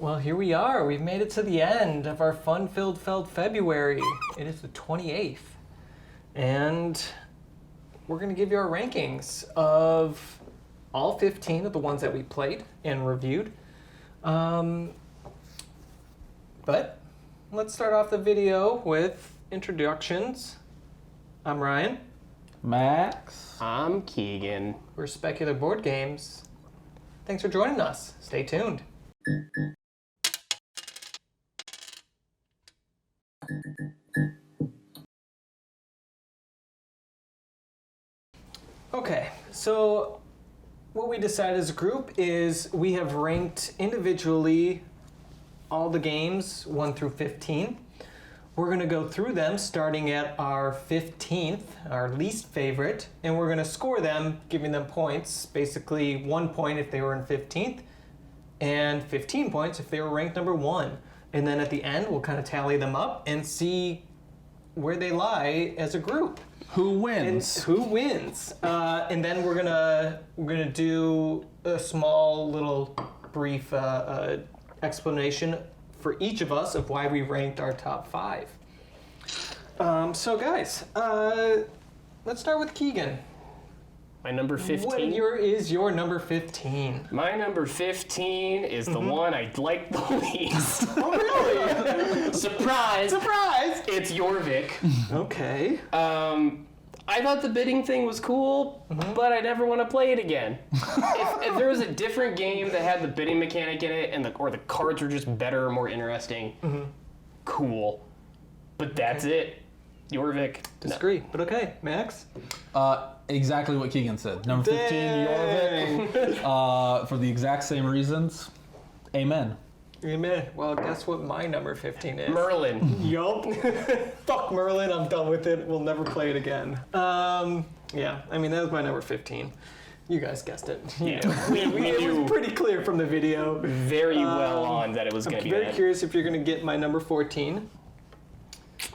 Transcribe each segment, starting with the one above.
Well, here we are. We've made it to the end of our Fun Filled Feld February. It is the 28th. And we're going to give you our rankings of all 15 of the ones that we played and reviewed. But let's start off the video with introductions. I'm Ryan. Max. I'm Keegan. We're Specular Board Games. Thanks for joining us. Stay tuned. Okay, so what we decided as a group is we have ranked individually all the games 1 through 15. We're going to go through them starting at our 15th, our least favorite, and we're going to score them, giving them points, basically 1 point if they were in 15th, and 15 points if they were ranked number 1. And then at the end, we'll kind of tally them up and see where they lie as a group. Who wins? And who wins? And then we're gonna do a small little brief explanation for each of us of why we ranked our top 5. So guys, let's start with Keegan. My number 15. What is your number 15? My number 15 is the one I like the least. Oh, really? Surprise! Surprise! It's Jorvik. Okay. I thought the bidding thing was cool, but I never want to play it again. if there was a different game that had the bidding mechanic in it, and or the cards were just better or more interesting, cool. But that's it. Jorvik. Disagree, but okay. Max? Exactly what Keegan said. Number 15, Jorvik. For the exact same reasons. Amen. Amen. Well, guess what my number 15 is? Merlin. Yup. Fuck Merlin, I'm done with it. We'll never play it again. Yeah, I mean, that was my number 15. You guys guessed it. Yeah. It was pretty clear from the video. Very well on that it was going to I'm be very that. curious if you're going to get my number 14.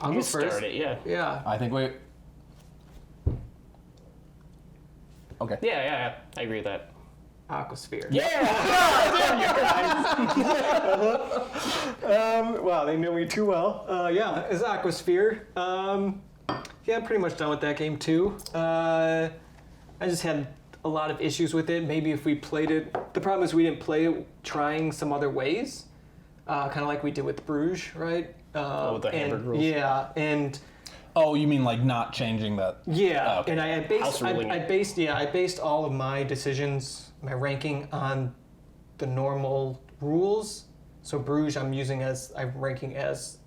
I'll You go first. start it, yeah. Yeah. I think we... Okay. Yeah, I agree with that. Aquasphere. Yeah! Wow, they know me too well. Yeah, it's Aquasphere. Yeah, I'm pretty much done with that game too. I just had a lot of issues with it. Maybe if we played it, the problem is we didn't play it trying some other ways, kind of like we did with Bruges, right? With the hamburger rules? Yeah, and Oh, you mean like not changing that? yeah, Oh, okay. and I House based all of my decisions, my ranking on the normal rules. So Bruges, I'm ranking as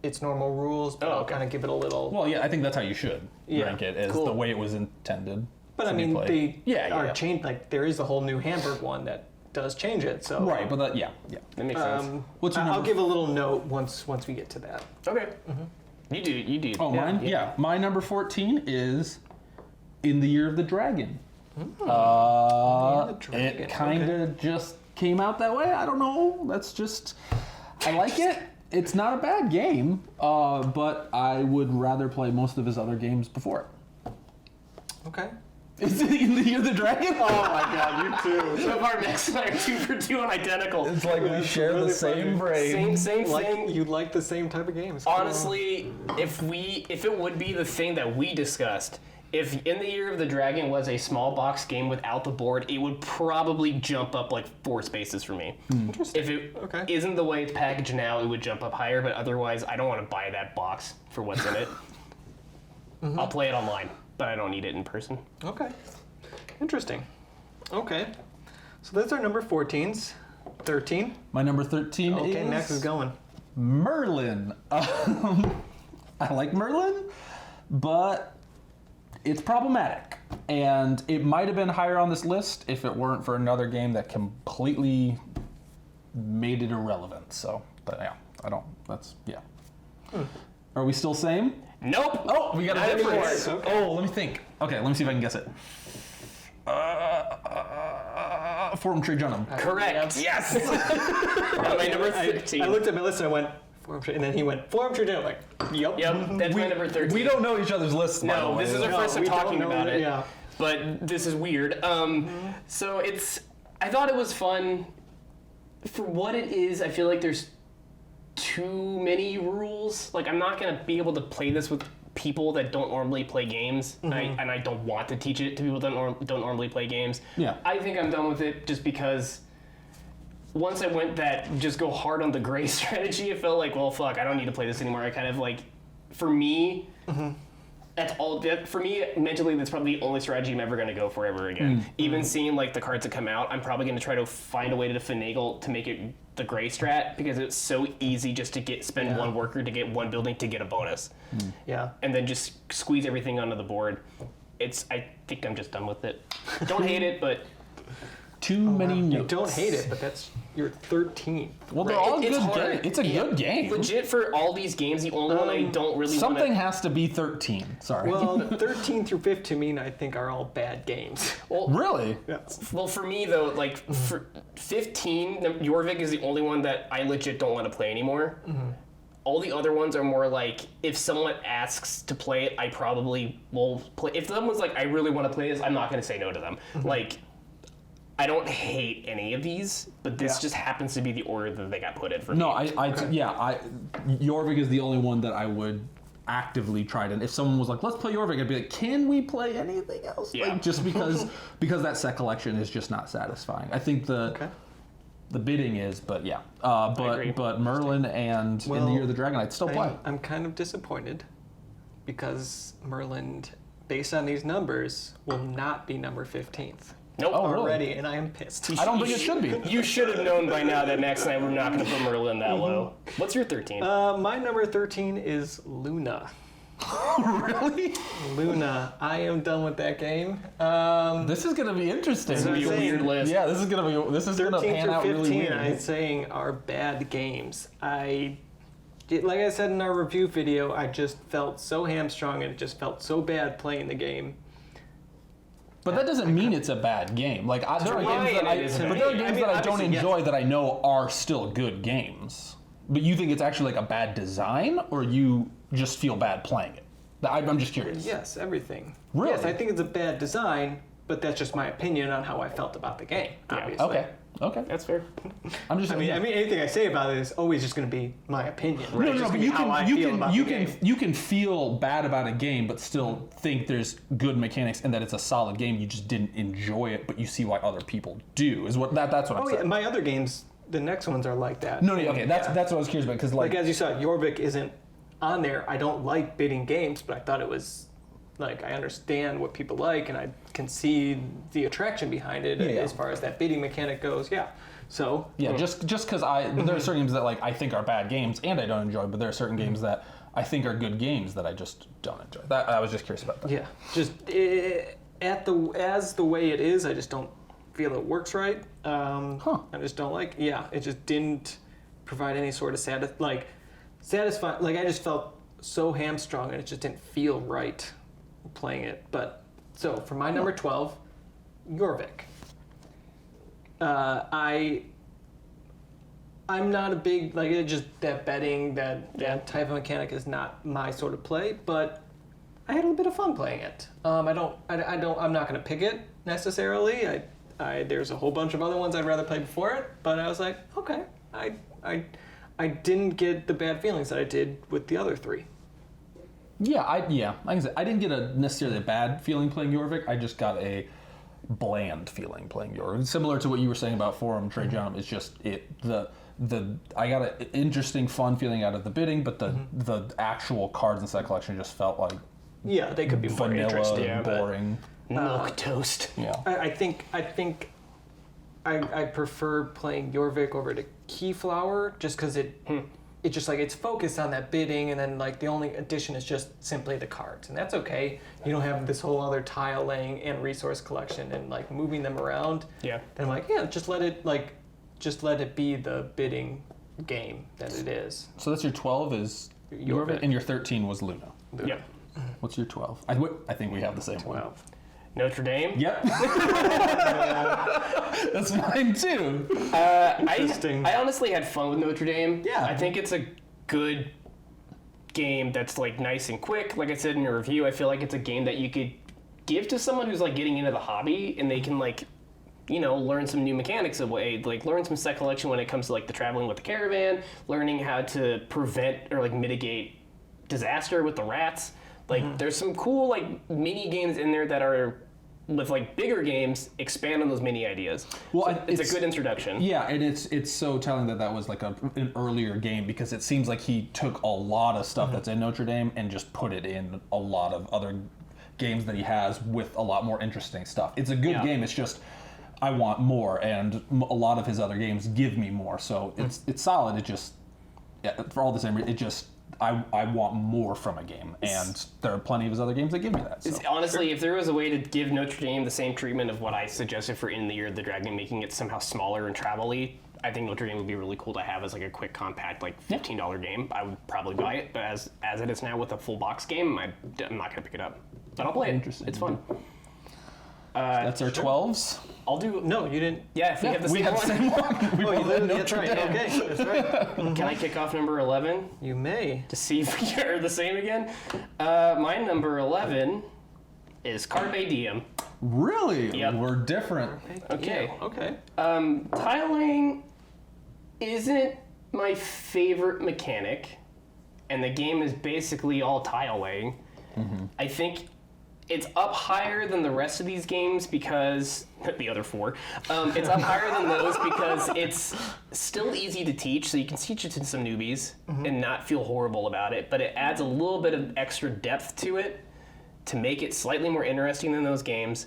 its normal rules, but I'll kind of give it a little. Well, yeah, I think that's how you should rank it, is cool. the way it was intended. But I to be mean, played. they are changed. Like there is a whole new Hamburg one that does change it. So Right, but that, yeah. That makes sense. What's your I'll number? give a little note once we get to that. Okay. You do. Oh, mine? Yeah. My number 14 is In the Year of the Dragon. It kind of just came out that way. I don't know. That's just... I like it. It's not a bad game, but I would rather play most of his other games before it. Okay. Is it In the Year of the Dragon? Oh my God, you too. So far, Max and I are 2 for 2 on identical. It's like we share really the same brain. Same. You like the same type of games. Honestly, if it would be the thing that we discussed, if In the Year of the Dragon was a small box game without the board, it would probably jump up like 4 spaces for me. Interesting. If it Okay. isn't the way it's packaged now, it would jump up higher, but otherwise, I don't want to buy that box for what's in it. I'll play it online, but I don't need it in person. Okay. Interesting. Okay. So those are number 14s. 13. My number 13 is... Okay, Max is going. Merlin. I like Merlin, but it's problematic. And it might have been higher on this list if it weren't for another game that completely made it irrelevant. So, but yeah, Are we still same? Nope. Oh, we got a Not difference. anymore. Okay. Oh, let me think. Okay, let me see if I can guess it. Forum Trajanum. Correct. Yes. My number 13. I looked at my list and I went, and then he went, Forum Trajan. I'm like, yep. Yep, that's my number 13. We don't know each other's lists. by the No, way. this is our No, first time we don't talking know about it, it. yeah. But this is weird. So I thought it was fun. for what it is, I feel like there's too many rules. Like, I'm not going to be able to play this with people that don't normally play games, and I don't want to teach it to people that don't normally play games. Yeah. I think I'm done with it just because once I went that just go hard on the gray strategy, it felt like, well, fuck, I don't need to play this anymore. I kind of like, for me, that's all. For me, mentally, that's probably the only strategy I'm ever going to go for ever again. Even seeing like the cards that come out, I'm probably going to try to find a way to finagle to make it the gray strat because it's so easy just to spend one worker to get one building to get a bonus. Yeah. And then just squeeze everything onto the board. I think I'm just done with it. Don't hate it, but Too many You notes. don't hate it, but that's your 13th. Well, they're all It's good hard. games. It's a good game. Legit, for all these games, the only one I don't really Something want has to be 13. Sorry. Well, 13 through 15, I think, are all bad games. Well, really? well, for me, though, like, for 15, Jorvik is the only one that I legit don't want to play anymore. All the other ones are more like, if someone asks to play it, I probably will play. If someone's like, I really want to play this, I'm not going to say no to them. Like, I don't hate any of these, but this just happens to be the order that they got put in for me. No, Jorvik is the only one that I would actively try to. If someone was like, "Let's play Jorvik," I'd be like, "Can we play anything else?" Yeah. Like, just because that set collection is just not satisfying. I think the bidding is, but yeah, agree. but Merlin and In the Year of the Dragon, I'd still play. I'm kind of disappointed because Merlin, based on these numbers, will not be number 15th. Nope. Oh, really? Already, and I am pissed. I don't think it should be. You should have known by now that Max and I were not going to put Merlin that low. What's your 13? My number 13 is Luna. Really? Luna. I am done with that game. This is gonna be interesting. It's going to be a weird list. Yeah, this is gonna pan through out 15, really weird. I'm saying are bad games. Like I said in our review video, I just felt so hamstrung and it just felt so bad playing the game. But that doesn't mean it's a bad game. Like there are Right, games that it is a but bad there are game. games I mean, that I don't obviously, yes. enjoy that I know are still good games. But you think it's actually like a bad design, or you just feel bad playing it? I'm just curious. Yes, everything. Really? Yes, I think it's a bad design, but that's just my opinion on how I felt about the game, obviously. Okay. That's fair. I'm just. I mean, anything I say about it is always just going to be my opinion. Right? No, It's just but gonna be how I feel about the game. you can feel bad about a game, but still think there's good mechanics and that it's a solid game. You just didn't enjoy it, but you see why other people do. That's what I'm Oh saying. yeah, my other games, the next ones are like that. No, okay, that's what I was curious about because Like as you saw, Jorvik isn't on there. I don't like bidding games, but I thought it was like I understand what people like, and I can see the attraction behind it Yeah. as far as that bidding mechanic goes. Yeah. So yeah, just because there are certain games that like I think are bad games and I don't enjoy, but there are certain games that I think are good games that I just don't enjoy. That I was just curious about that. yeah, just as the way it is, I just don't feel it works right. I just don't like. Yeah, it just didn't provide any sort of satisfying. Like I just felt so hamstrung, and it just didn't feel right playing it. But so for my number 12, Jorvik. I'm not a big it just that betting that type of mechanic is not my sort of play, but I had a bit of fun playing it. I'm not going to pick it necessarily. There's a whole bunch of other ones I'd rather play before it, but I was like, okay, I didn't get the bad feelings that I did with the other three. Yeah, like I said, I didn't get necessarily a bad feeling playing Jorvik. I just got a bland feeling playing Jorvik. Similar to what you were saying about Forum Trajanum, it's just I got an interesting, fun feeling out of the bidding, but the actual cards in set collection just felt like They could be more vanilla, interesting, and boring. Milk toast. Yeah. I think I prefer playing Jorvik over to Keyflower just because it's just it's focused on that bidding, and then the only addition is just simply the cards, and that's okay. You don't have this whole other tile laying and resource collection and moving them around. Yeah. And I'm just let it be the bidding game that it is. So that's your 12 is Jorvik, and your 13 was Luna. Yep. What's your 12? I think we have the same one. 12. Notre Dame. Yep. That's mine too. Interesting. I honestly had fun with Notre Dame. Yeah. I think it's a good game that's nice and quick. Like I said in your review, I feel like it's a game that you could give to someone who's getting into the hobby, and they can learn some new mechanics learn some set collection when it comes to like the traveling with the caravan, learning how to prevent or like mitigate disaster with the rats. Like there's some cool like mini games in there that are with like bigger games expand on those mini ideas. Well, so it's a good introduction. Yeah, and it's so telling that was like an earlier game, because it seems like he took a lot of stuff that's in Notre Dame and just put it in a lot of other games that he has with a lot more interesting stuff. It's a good game. It's just I want more, and a lot of his other games give me more. So it's solid. It just for all the same reason, it just I want more from a game, and there are plenty of his other games that give me that. So. Honestly, if there was a way to give Notre Dame the same treatment of what I suggested for In the Year of the Dragon, making it somehow smaller and travel-y, I think Notre Dame would be really cool to have as like a quick, compact, like $15 game. I would probably buy it, but as it is now with a full box game, I'm not going to pick it up. But I'll play it. It's fun. That's our 12s. I'll do. No, you didn't. Yeah, if we have the same one. We Oh, that's right. Okay, that's right. Can I kick off number 11 You may. to see if we are the same again? My number 11 is Carpe Diem. Really? Yep. We're different. Okay. Yeah, okay. Tiling isn't my favorite mechanic, and the game is basically all tile laying. I think it's up higher than the rest of these games because the other four. It's up higher than those because it's still easy to teach, so you can teach it to some newbies and not feel horrible about it. But it adds a little bit of extra depth to it to make it slightly more interesting than those games.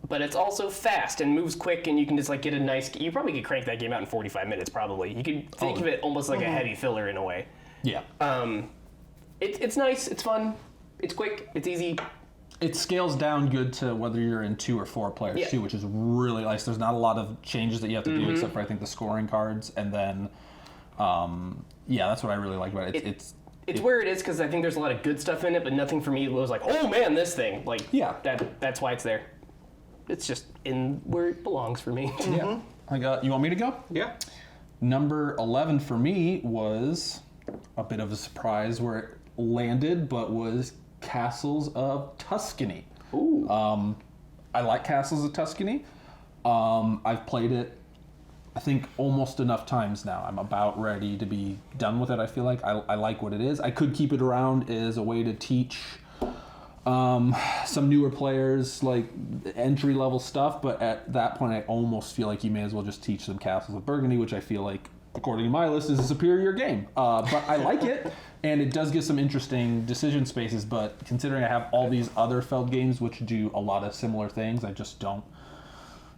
But it's also fast and moves quick, and you can just like get a nice. You probably could crank that game out in 45 minutes. Probably you could think of it almost like a heavy filler in a way. Yeah. It's nice. It's fun. It's quick. It's easy. It scales down good to whether you're in 2 or 4 players too, which is really nice. There's not a lot of changes that you have to do except for I think the scoring cards, and then that's what I really like about it. It's where it is because I think there's a lot of good stuff in it, but nothing for me was like, oh man, this thing. Like that's why it's there. It's just in where it belongs for me. Yeah. You want me to go? Yeah. Number 11 for me was a bit of a surprise where it landed, but was Castles of Tuscany. Ooh. I like Castles of Tuscany. I've played it, I think, almost enough times now. I'm about ready to be done with it, I feel like. I like what it is. I could keep it around as a way to teach some newer players, like entry-level stuff, but at that point I almost feel like you may as well just teach them Castles of Burgundy, which I feel like, according to my list, is a superior game. But I like it, and it does give some interesting decision spaces, but considering I have all these other Feld games which do a lot of similar things, I just don't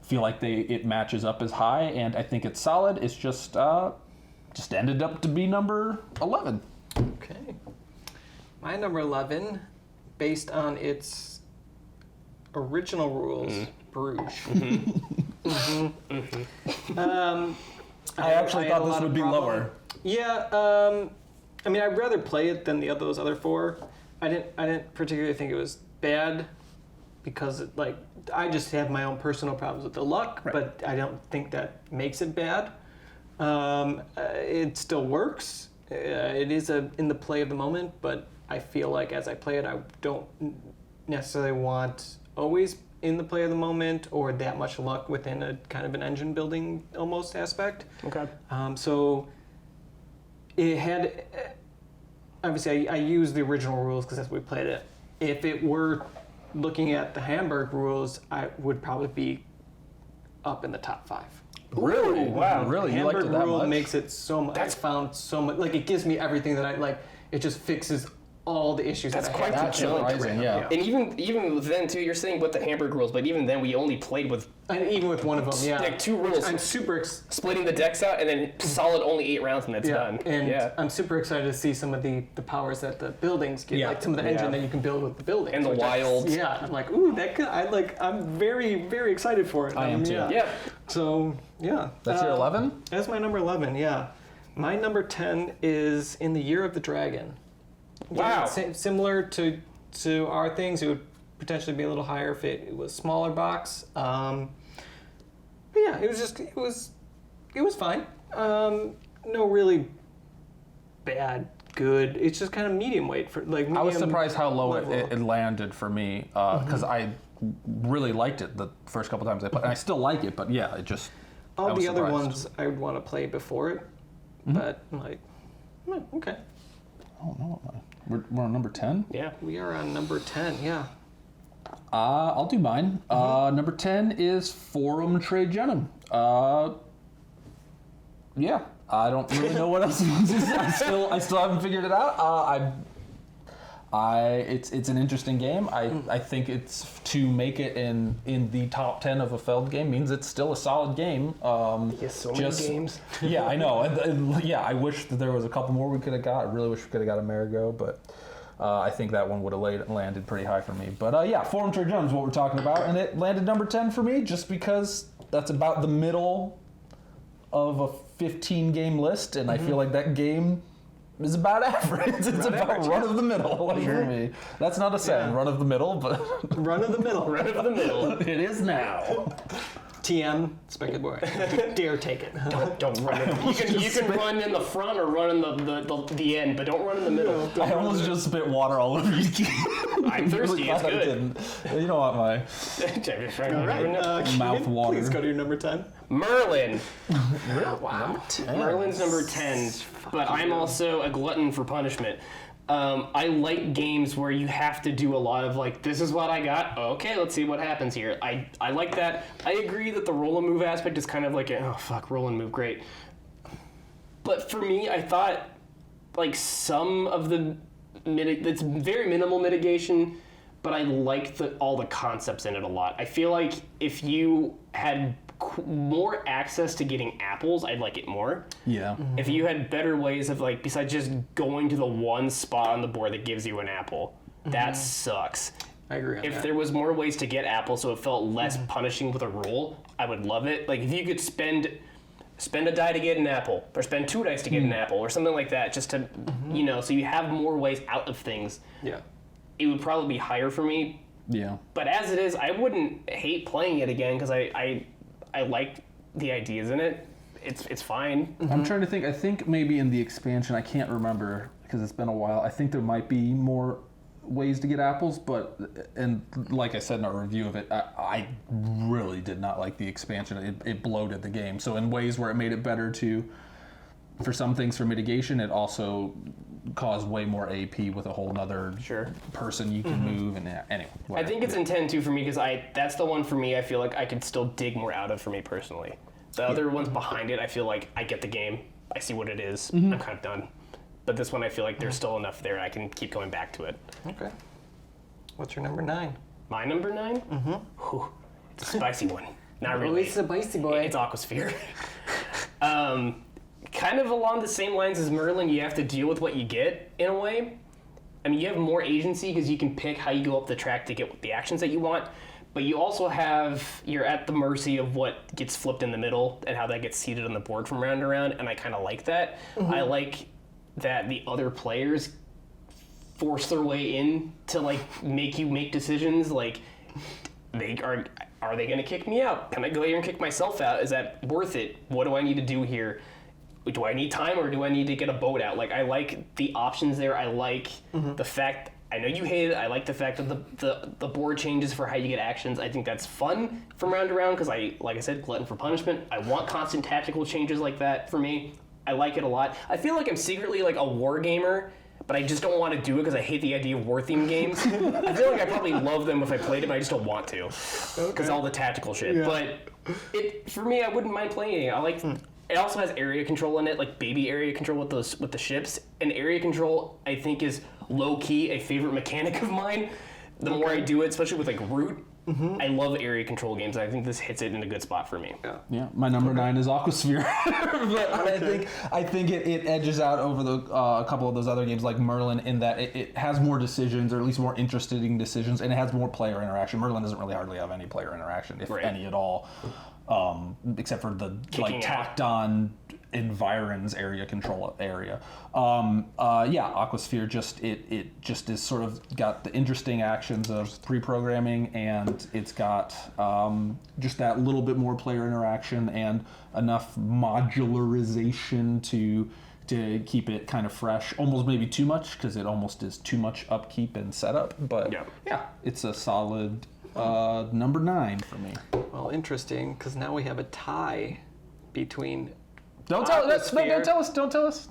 feel like it matches up as high, and I think it's solid. It's just ended up to be number 11. Okay. My number 11, based on its original rules, Bruges. I actually had thought a this lot would of be problem. lower. Yeah, I mean, I'd rather play it than those other 4. I didn't particularly think it was bad because I just have my own personal problems with the luck, but I don't think that makes it bad. It still works. It is in the play of the moment, but I feel like as I play it, I don't necessarily want always in the play of the moment or that much luck within a kind of an engine building almost aspect. Okay. So it had, obviously I used the original rules because that's what we played it. If it were looking at the Hamburg rules, I would probably be up in the top 5. Really? Ooh, wow. Really? You liked Hamburg it that rule much? makes it so much. I found so much. Like, it gives me everything that I like. It just fixes all the issues That's that I quite had. That's surprising, yeah. And even then too, you're saying with the Hamburg rules, but even then we only played with And even with one of them, yeah. like 2 rules. I'm super Splitting the decks out and then solid only 8 rounds and that's done. And I'm super excited to see some of the powers that the buildings get, like some of the engine that you can build with the buildings. And the wilds. I'm like, ooh, that could, I'm very, very excited for it. I am too. Yeah. So, yeah. That's your 11? That's my number 11, yeah. My number 10 is In the Year of the Dragon. Wow. Similar to our things, it would potentially be a little higher if it was smaller box. But yeah, it was fine. No really bad, good. It's just kind of medium weight for like. I was medium surprised how low level. it landed for me because I really liked it the first couple times I played. And I still like it, but yeah, it just... All I was the other surprised. ones I would want to play before it, but I'm like, okay. Oh, no. We're on number 10? Yeah. We are on number 10, yeah. I'll do mine. Number 10 is Forum Trajanum. Yeah, I don't really know what else. I still haven't figured it out. It's an interesting game. I think it's to make it in the top 10 of a Feld game means it's still a solid game. Yes, so many games. Yeah, I know. Yeah, I wish that there was a couple more we could have got. I really wish we could have got Amerigo, but I think that one would have landed pretty high for me. But yeah, Forum Trajanum is what we're talking about, and it landed number 10 for me just because that's about the middle of a 15-game list, and I feel like that game is about average. It's about run of the middle for me. That's not a saying, run of the middle, but Run of the middle. Run of the middle. it is now. TM, Specular boy. Dare take it. Don't run it. You can run in the front or run in the end, but don't run in the middle. I almost just spit water all over you. I'm thirsty. It's good. You don't want my All right, mouth Keegan, water. please go to your number 10. Merlin. Wow. Merlin's number 10, but I'm also a glutton for punishment. I like games where you have to do a lot of like, this is what I got. Okay, let's see what happens here. I like that. I agree that the roll and move aspect is kind of like, oh fuck, roll and move, great. But for me, I thought like some of it's very minimal mitigation, but I liked all the concepts in it a lot. I feel like if you had more access to getting apples, I'd like it more. Yeah. If you had better ways of like, besides just going to the one spot on the board that gives you an apple, that sucks. I agree on If that. there was more ways to get apples so it felt less punishing with a roll, I would love it. Like if you could spend a die to get an apple, or spend 2 dice to get an apple, or something like that, just to, so you have more ways out of things, Yeah. it would probably be higher for me. Yeah. But as it is, I wouldn't hate playing it again because I like the ideas in it. It's fine. I'm trying to think. I think maybe in the expansion, I can't remember because it's been a while. I think there might be more ways to get apples, and like I said in our review of it, I really did not like the expansion. It bloated the game. So in ways where it made it better for some things for mitigation, it also caused way more AP with a whole nother person you can move. And anyway, I think it's intent too for me because that's the one for me. I feel like I could still dig more out of for me personally. The other ones behind it, I feel like I get the game. I see what it is. I'm kind of done. But this one, I feel like there's still enough there. I can keep going back to it. Okay. What's your number 9? My number 9? Mm-hmm. It's a spicy one. Not really. Oh, it's a spicy boy. It's Aquasphere. Kind of along the same lines as Merlin, you have to deal with what you get in a way. I mean, you have more agency because you can pick how you go up the track to get the actions that you want. But you also you're at the mercy of what gets flipped in the middle and how that gets seated on the board from round to round, and I kind of like that. I like that the other players force their way in to like make you make decisions. Like, are they going to kick me out? Can I go here and kick myself out? Is that worth it? What do I need to do here? Do I need time or do I need to get a boat out? Like, I like the options there. I like the fact, I know you hate it, I like the fact that the board changes for how you get actions. I think that's fun from round to round because like I said, glutton for punishment. I want constant tactical changes like that for me. I like it a lot. I feel like I'm secretly like a war gamer, but I just don't want to do it because I hate the idea of war-themed games. I feel like I probably love them if I played it, but I just don't want to because all the tactical shit. Yeah. But for me, I wouldn't mind playing it. I like... It also has area control in it, like baby area control with the ships. And area control, I think, is low-key a favorite mechanic of mine. The more I do it, especially with like Root, I love area control games. I think this hits it in a good spot for me. Yeah. My number 9 is Aquasphere, but I think it edges out over a couple of those other games like Merlin in that it has more decisions, or at least more interesting decisions, and it has more player interaction. Merlin doesn't really hardly have any player interaction, if any at all. Except for the like tacked on environs area control area. Aquasphere it just is sort of got the interesting actions of pre-programming, and it's got just that little bit more player interaction and enough modularization to keep it kind of fresh. Almost maybe too much because it almost is too much upkeep and setup. But yeah, it's a solid Number 9 for me. Well, interesting, because now we have a tie between. Don't tell Aquasphere. us. Don't tell us.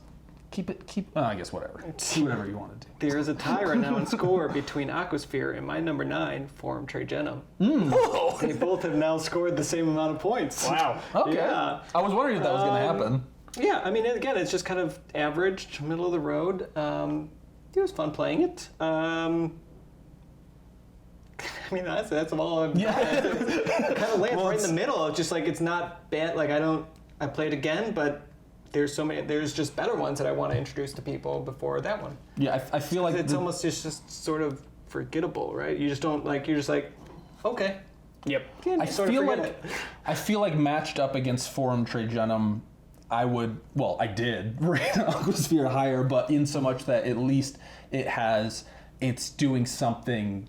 Keep. I guess whatever. Do whatever you want to do. There is a tie right now in score between Aquasphere and my number 9, Forum Trajanum. They both have now scored the same amount of points. Wow. Okay. Yeah. I was wondering if that was going to happen. Yeah, I mean, again, it's just kind of average, middle of the road. It was fun playing it. I mean, that's all I'm kind of lands right in the middle of just like, it's not bad. Like, I played again, but there's just better ones that I want to introduce to people before that one. Yeah, I feel like It's almost just sort of forgettable, right? You just don't you're just like, okay. Yep. Yeah, I feel like matched up against Forum Trajanum, I did rate Aquasphere higher, but in so much that at least it's doing something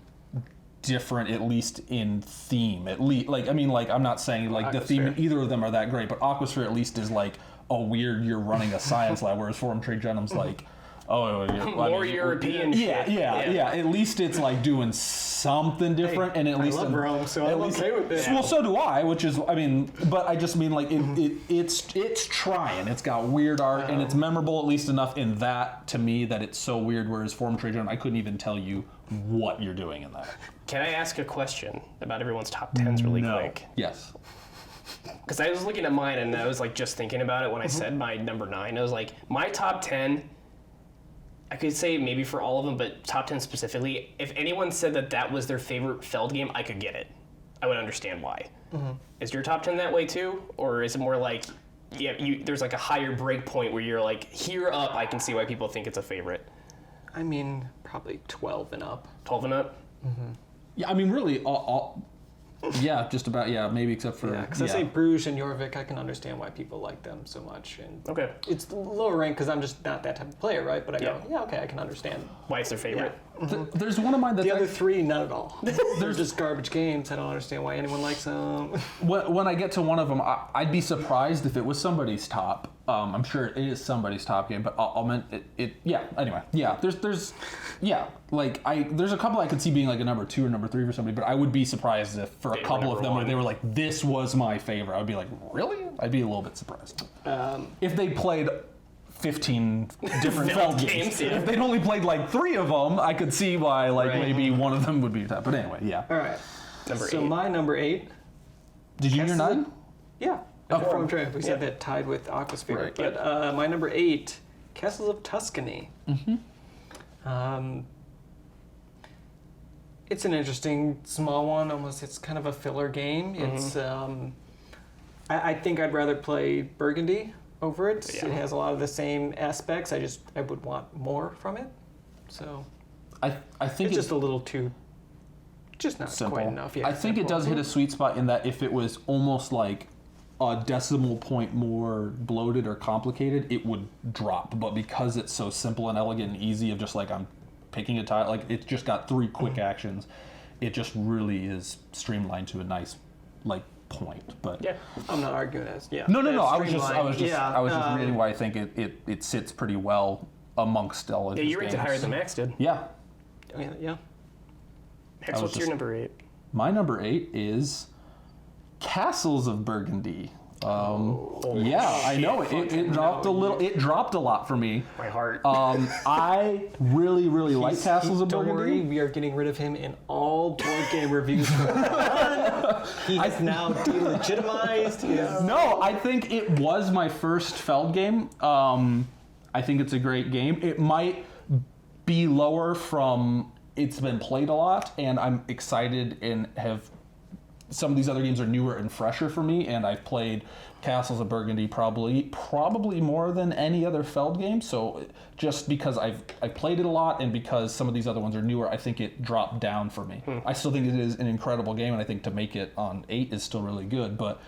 different, at least in theme. I'm not saying like the theme in either of them are that great, but Aquasphere at least is like, oh, weird, you're running a science lab, whereas Forum Trajanum's like, more European shit. Yeah. At least it's like doing something different, and at least I love Rome, so I'm okay with it. Well, so do I. But I just mean like it's trying. It's got weird art, and it's memorable at least enough in that to me that it's so weird. Whereas Forum Trajanum, I couldn't even tell you what you're doing in that. Can I ask a question about everyone's top 10s really quick? Yes. Because I was looking at mine and I was like just thinking about it when I said my number 9. I was like, my top 10. I could say maybe for all of them, but top 10 specifically, if anyone said that was their favorite Feld game, I could get it. I would understand why. Is your top 10 that way too? Or is it more like, there's like a higher break point where you're like, here up, I can see why people think it's a favorite? I mean, probably 12 and up. 12 and up? Yeah, I mean, really, just about, maybe except for... Yeah, because I say Bruges and Jorvik, I can understand why people like them so much. And Okay. it's lower rank because I'm just not that type of player, right? But I go, okay, I can understand. Why it's their favorite? There's one of mine that's... The other 3, not at all. They're just garbage games. I don't understand why anyone likes them. When I get to one of them, I'd be surprised if it was somebody's top. I'm sure it is somebody's top game, but anyway. Yeah, there's a couple I could see being like a number 2 or number 3 for somebody, but I would be surprised if for a couple of them where they were like, this was my favorite. I'd be like, really? I'd be a little bit surprised. If they played 15 different Feld games. Yeah. If they'd only played like 3 of them, I could see why maybe one of them would be top. But anyway, yeah. All right. Number 8. So my number 8. Did you hear 9? Yeah. Forum Trajanum. We said that tied with Aquasphere. Right. But my number 8, Castles of Tuscany. It's an interesting small one. Almost, it's kind of a filler game. It's I think I'd rather play Burgundy over it. Yeah. It has a lot of the same aspects. I would want more from it. So I think it's just a little too, just not simple. quite enough. Yeah, I think it does hit a sweet spot in that if it was almost like a decimal point more bloated or complicated, it would drop. But because it's so simple and elegant and easy of just like I'm picking a tile, like it's just got 3 quick actions, it just really is streamlined to a nice point. But Yeah. I'm not arguing as No. I was streamlined. just reading why I think it sits pretty well amongst all of Yeah, these you ranked it games. higher than Max did. Yeah. Yeah. Max, what's your number 8? My number 8 is Castles of Burgundy. I know it dropped a little. It dropped a lot for me. My heart. I really like Castles of Don't worry, Burgundy. we are getting rid of him in all board game reviews from now on. He is now delegitimized. No, I think it was my first Feld game. I think it's a great game. It might be lower from it's been played a lot, and I'm excited and have. Some of these other games are newer and fresher for me, and I've played Castles of Burgundy probably more than any other Feld game. So just because I played it a lot, and because some of these other ones are newer, I think it dropped down for me. I still think it is an incredible game, and I think to make it on 8 is still really good. But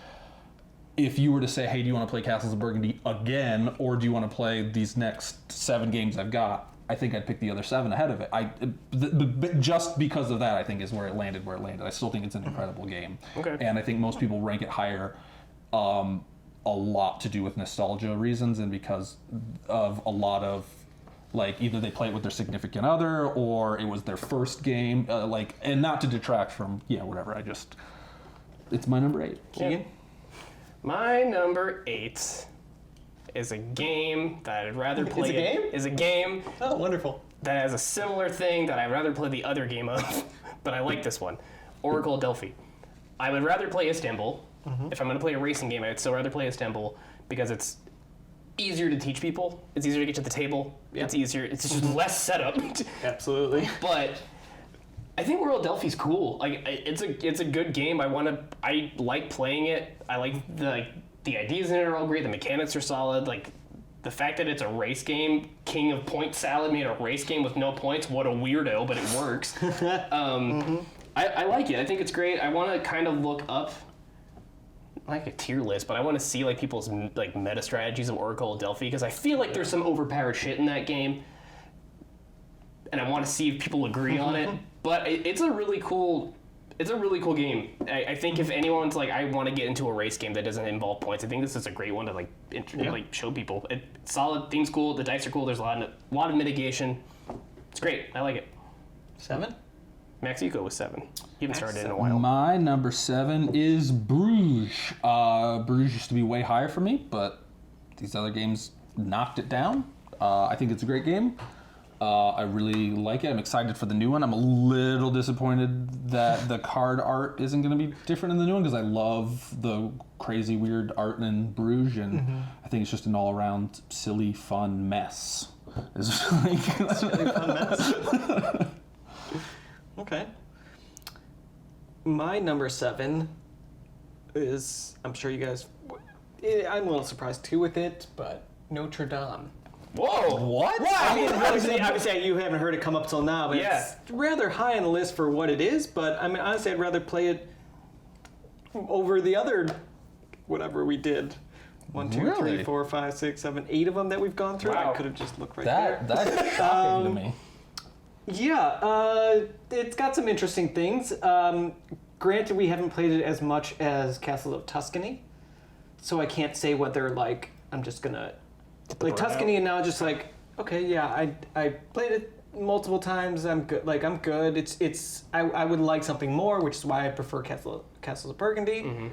if you were to say, hey, do you want to play Castles of Burgundy again, or do you want to play these next 7 games I've got? I think I'd pick the other 7 ahead of it. Just because of that, I think is where it landed. I still think it's an incredible game. Okay. And I think most people rank it higher, a lot to do with nostalgia reasons and because of a lot of Like either they play it with their significant other or it was their first game. And not to detract from whatever. It's my number 8. Keegan? My number 8 is a game that I'd rather play. Is a game? Oh, wonderful. That has a similar thing that I'd rather play the other game of, but I like this one. Oracle of Delphi. I would rather play Istanbul. If I'm going to play a racing game, I'd still rather play Istanbul because it's easier to teach people. It's easier to get to the table. Yeah. It's easier. It's just less setup. Absolutely. But I think Oracle of Delphi's cool. Like it's a good game. I like playing it. I like the ideas in it are all great. The mechanics are solid. Like the fact that it's a race game, King of Point Salad made a race game with no points. What a weirdo, but it works. I like it. I think it's great. I want to kind of look up like a tier list, but I want to see like people's like meta strategies of Oracle of Delphi because I feel like there's some overpowered shit in that game, and I want to see if people agree on it. But it's a really cool game. I think if anyone's like, I want to get into a race game that doesn't involve points, I think this is a great one to like show people. It's solid, theme's cool, the dice are cool. There's a lot of mitigation. It's great. I like it. 7? Max, you go with 7. You haven't started in a while. My number 7 is Bruges. Bruges used to be way higher for me, but these other games knocked it down. I think it's a great game. I really like it. I'm excited for the new one. I'm a little disappointed that the card art isn't going to be different in the new one because I love the crazy, weird art in Bruges, and I think it's just an all-around silly, fun mess. It's like Silly, fun mess. Okay. My number 7 is, I'm sure you guys, I'm a little surprised too with it, but Notre Dame. Whoa! What? I mean, obviously you haven't heard it come up till now, but Yeah. it's rather high on the list for what it is, but I mean, honestly, I'd rather play it over the other, whatever we did. 1, 2, Really? 3, 4, 5, 6, 7, 8 of them that we've gone through. Wow. I could have just looked right there. That's shocking to me. Yeah, it's got some interesting things. Granted, we haven't played it as much as Castles of Tuscany, so I can't say whether, like, I'm just gonna... Like, Tuscany and now just like, okay, yeah, I played it multiple times, I'm good. Like, I'm good. I would like something more, which is why I prefer Castles of Burgundy.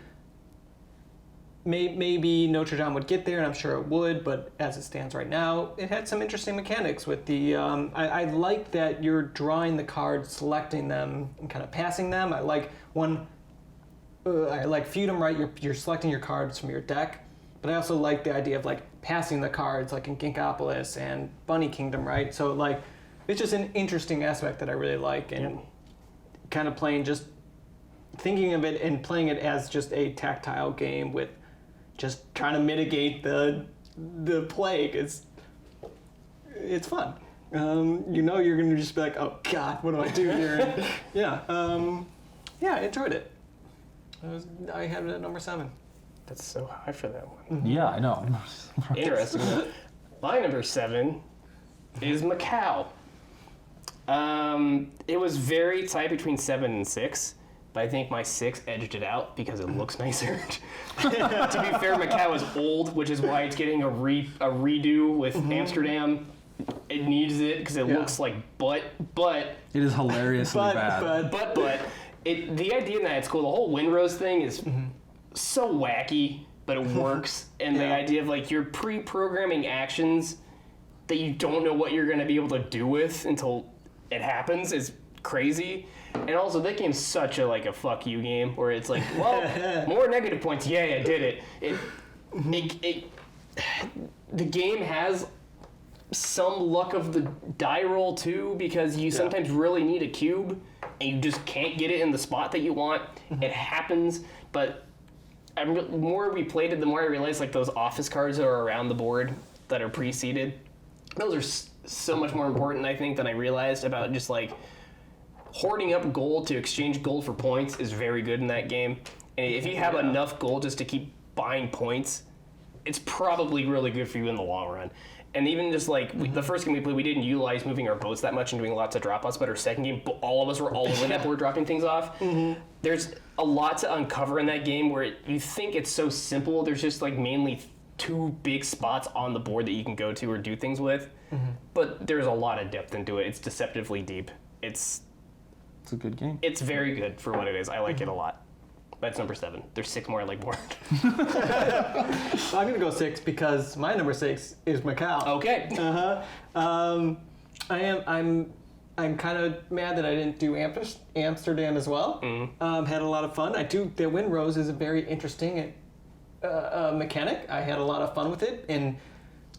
Maybe Notre Dame would get there, and I'm sure it would, but as it stands right now, it had some interesting mechanics with the... I like that you're drawing the cards, selecting them, and kind of passing them. I like Feudum, right? You're selecting your cards from your deck, but I also like the idea of, like, passing the cards, like in Ginkopolis and Bunny Kingdom, right? So, like, it's just an interesting aspect that I really like, and kind of thinking of it and playing it as just a tactile game with just trying to mitigate the plague. It's fun. You're gonna just be like, oh God, what do I do here? And, I enjoyed it. I had it at number 7. That's so high for that one. Yeah, I know. Interesting. My number 7 is Macau. It was very tight between 7 and 6, but I think my 6 edged it out because it looks nicer. To be fair, Macau is old, which is why it's getting a redo with Amsterdam. It needs it because it looks like but It is hilariously bad. but the idea in that it's cool. The whole Windrose thing is so wacky, but it works. And the idea of, like, you're pre-programming actions that you don't know what you're going to be able to do with until it happens is crazy. And also, that game's such a fuck you game where it's like, well, more negative points. Yay, I did it. The game has some luck of the die roll too, because you sometimes really need a cube and you just can't get it in the spot that you want. It happens, but the more we played it, the more I realized, like, those office cards that are around the board that are pre-seeded, those are so much more important, I think, than I realized about just, like, hoarding up gold to exchange gold for points is very good in that game. And if you have enough gold just to keep buying points, it's probably really good for you in the long run. And even just, like, the first game we played, we didn't utilize moving our boats that much and doing lots of drop-offs, but our second game, all of us were all over that board dropping things off. There's a lot to uncover in that game where you think it's so simple. There's just, like, mainly two big spots on the board that you can go to or do things with. But there's a lot of depth into it. It's deceptively deep. It's a good game. It's very good for what it is. I like it a lot. That's number 7. There's 6 more I like more. I'm gonna go 6 because my number 6 is Macau. Okay. I'm kind of mad that I didn't do Amsterdam as well. Had a lot of fun. The Wind Rose is a very interesting mechanic. I had a lot of fun with it, and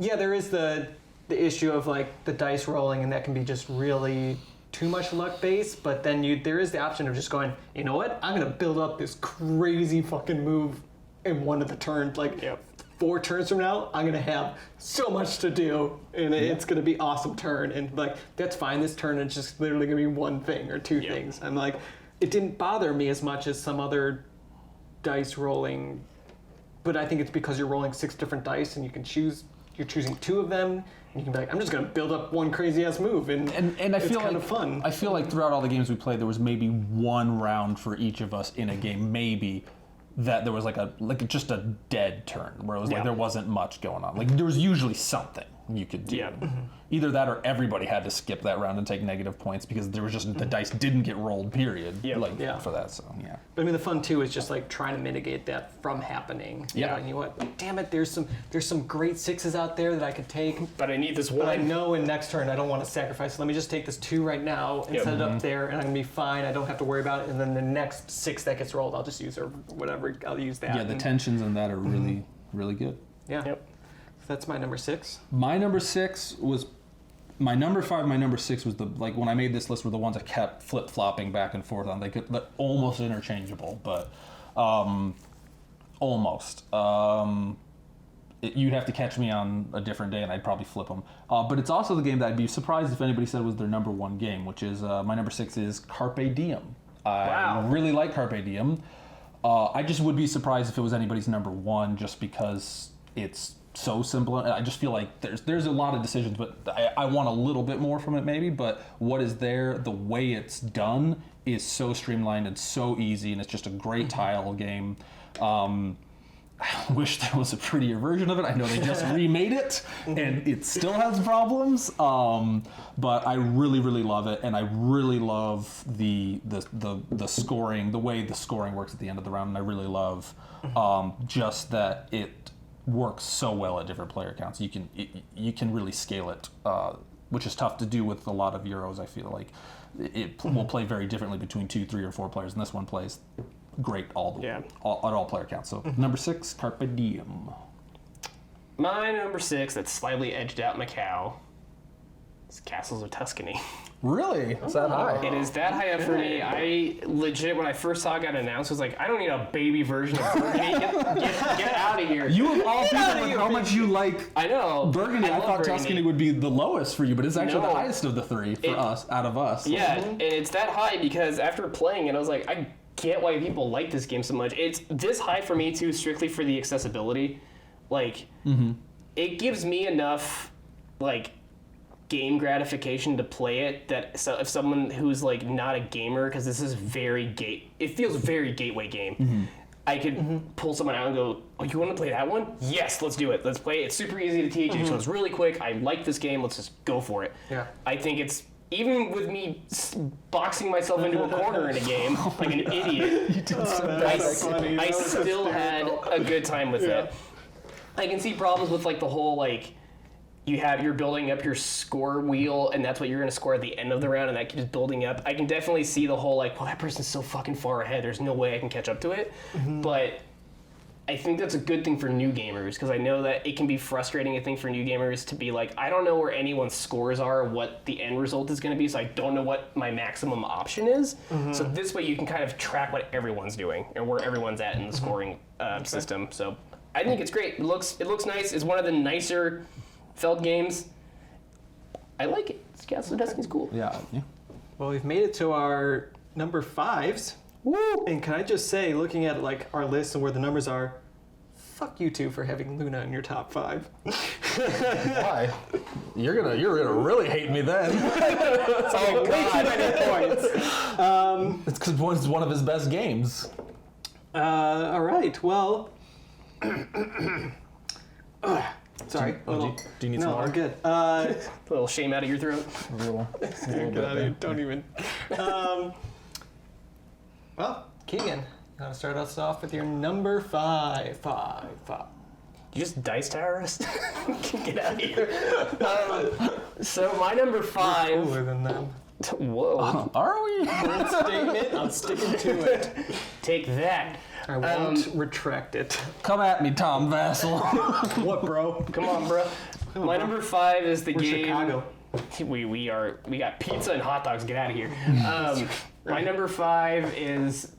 yeah, there is the issue of like the dice rolling, and that can be just really too much luck based. But then there is the option of just going, you know what? I'm gonna build up this crazy fucking move in one of the turns, like. Yep. 4 turns from now, I'm gonna have so much to do, and it's gonna be awesome turn. And like, that's fine. This turn is just literally gonna be one thing or 2 things. I'm like, it didn't bother me as much as some other dice rolling, but I think it's because you're rolling 6 different dice and you're choosing 2 of them, and you can be like, I'm just gonna build up one crazy ass move, and I it's feel kind like of fun. I feel like throughout all the games we played, there was maybe one round for each of us in a game, maybe. That there was like just a dead turn where it was like there wasn't much going on. Like there was usually something you could do. Yeah. Either that or everybody had to skip that round and take negative points because there was just the dice didn't get rolled. Period. For that. So yeah. But I mean, the fun too is just like trying to mitigate that from happening. Yeah. You know what? Damn it! There's some great 6s out there that I could take. But I need this one. But I know in next turn I don't want to sacrifice. Let me just take this 2 right now and set it up there, and I'm gonna be fine. I don't have to worry about it. And then the next 6 that gets rolled, I'll just use or whatever. I'll use that. Yeah, the tensions in that are really, really good. Yeah. Yep. So that's my number 6. My number 6 was my number 5. My number 6 was when I made this list were the ones I kept flip flopping back and forth on. They could almost interchangeable, but almost. You'd have to catch me on a different day, and I'd probably flip them. But it's also the game that I'd be surprised if anybody said was their number 1 game, which is my number 6 is Carpe Diem. I really like Carpe Diem. I just would be surprised if it was anybody's number 1, just because it's so simple. I just feel like there's a lot of decisions, but I want a little bit more from it maybe. But what is there, the way it's done is so streamlined and so easy, and it's just a great tile game. I wish there was a prettier version of it. I know they just remade it, and it still has problems. But I really, really love it, and I really love the scoring, the way the scoring works at the end of the round. And I really love just that it works so well at different player counts. You can really scale it, which is tough to do with a lot of Euros. I feel like it will play very differently between 2, 3, or 4 players, and this one plays great at all player counts. So number 6, Carpe Diem. My number 6, that's slightly edged out Macau, is Castles of Tuscany. Really? Is that high? It is that high up for me. I legit, when I first saw it got announced, was like, I don't need a baby version of Burgundy. Get out of here. You of all people with how much you like I know. Burgundy, I love thought Burgundy. Tuscany would be the lowest for you, but it's actually No. the highest of the 3 for us, out of us. Yeah, and it's that high because after playing it, I was like, I get why people like this game so much. It's this high for me too, strictly for the accessibility. Like, it gives me enough like game gratification to play it that if someone who's like not a gamer, because this is it feels very gateway game. I could pull someone out and go, oh, you want to play that one? Yes, let's do it. Let's play it. It's super easy to teach. So it's really quick. I like this game. Let's just go for it. Yeah. I think it's, even with me boxing myself into a corner in a game, like an idiot, I still had a good time with it. I can see problems with like the whole like, you're building up your score wheel, and that's what you're going to score at the end of the round, and that keeps building up. I can definitely see the whole like, well, that person's so fucking far ahead. There's no way I can catch up to it. But I think that's a good thing for new gamers, because I know that it can be frustrating, I think, for new gamers to be like, I don't know where anyone's scores are, what the end result is going to be, so I don't know what my maximum option is. So this way you can kind of track what everyone's doing and where everyone's at in the scoring system. So I think it's great. It looks nice. It's one of the nicer Feld games. I like it. Castles of Tuscany's cool. Yeah. Well, we've made it to our number 5s. Woo! And can I just say, looking at like our list and where the numbers are, fuck you two for having Luna in your top 5. Why? You're gonna really hate me then. Oh, way too many points. It's because it's one of his best games. All right. Well, Sorry. Do you need some no, water? I'm good. A little shame out of your throat. A little bit there. Don't even. Well, Keegan, you want to start us off with your number 5. You just dice tower us? Get out of here. So my number 5. Cooler than them. Whoa. Are we? Bold statement. I'm sticking to it. Take that. I won't retract it. Come at me, Tom Vassal. What, bro? Come on, bro. My number 5 is the We're game. Chicago. We got pizza and hot dogs. Get out of here. My number 5 is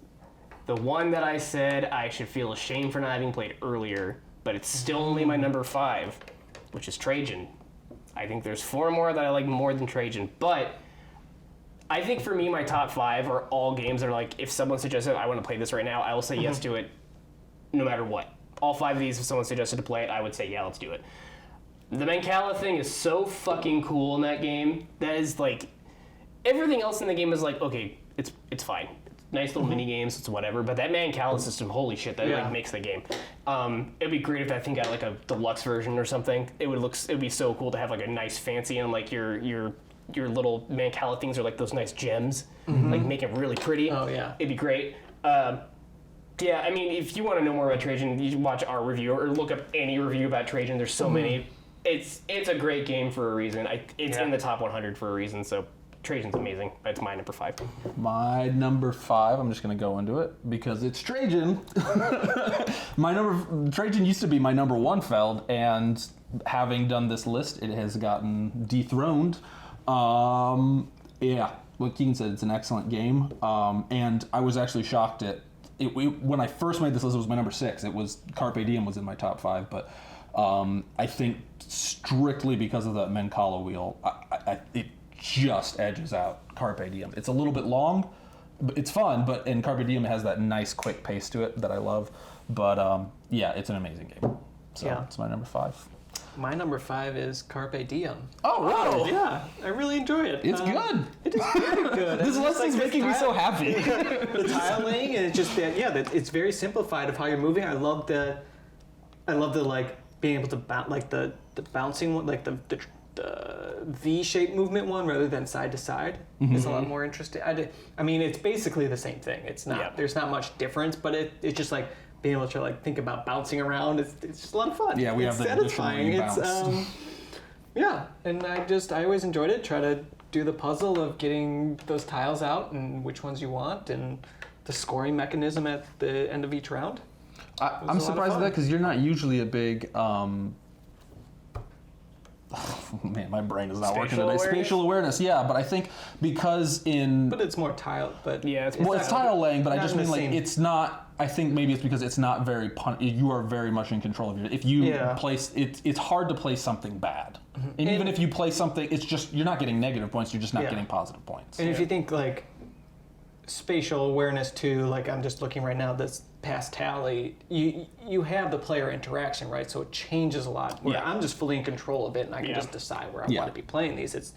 the one that I said I should feel ashamed for not having played earlier, but it's still only my number 5, which is Trajan. I think there's 4 more that I like more than Trajan, but I think for me, my top 5 are all games that are like, if someone suggested I want to play this right now, I will say yes to it no matter what. All 5 of these, if someone suggested to play it, I would say, yeah, let's do it. The Mancala thing is so fucking cool in that game. That is like, everything else in the game is like, okay, it's fine. Nice little mini games, it's whatever. But that Mancala system, holy shit, that like makes the game. It'd be great if that thing got like a deluxe version or something. It'd be so cool to have like a nice fancy and like your little Mancala things are like those nice gems, like make it really pretty. Oh yeah, it'd be great. Yeah, I mean, if you want to know more about Trajan, you should watch our review or look up any review about Trajan. There's so many. It's a great game for a reason. It's in the top 100 for a reason. So Trajan's amazing. It's my number 5. My number 5, I'm just going to go into it because it's Trajan. Trajan used to be my number 1 Feld, and having done this list, it has gotten dethroned. Yeah, what Keegan said, it's an excellent game. And I was actually shocked at it. When I first made this list, it was my number 6. It was Carpe Diem was in my top 5, but I think strictly because of the Mancala wheel, it just edges out Carpe Diem. It's a little bit long, but it's fun. And Carpe Diem has that nice quick pace to it that I love. But yeah, it's an amazing game. So it's my number 5. My number 5 is Carpe Diem. Oh, wow. Yeah, I really enjoy it. It's good. It is very good. This list is making me so happy. The tile laying, and it's just that it's very simplified of how you're moving. I love the like being able to like the bouncing one, like the V-shaped movement one rather than side to side. It's a lot more interesting. I mean, it's basically the same thing. It's not. There's not much difference, but it's just like being able to like think about bouncing around. It's just a lot of fun. Yeah, we it's have the satisfying. bounce. Yeah, and I always enjoyed it. Try to do the puzzle of getting those tiles out and which ones you want, and the scoring mechanism at the end of each round. I'm surprised at that because you're not usually a big. Man, my brain is not working today. Spatial awareness, yeah, but I think because But it's more tile. But yeah, it's tile laying, but I just mean like same. it's not. I think maybe it's because it's not very you are very much in control of your. If you place it's hard to play something bad, and even if you play something, it's just you're not getting negative points. You're just not getting positive points. And if you think like spatial awareness too, like I'm just looking right now, this past tally, you have the player interaction, right? So it changes a lot. Where I'm just fully in control of it, and I can just decide where I want to be playing these. It's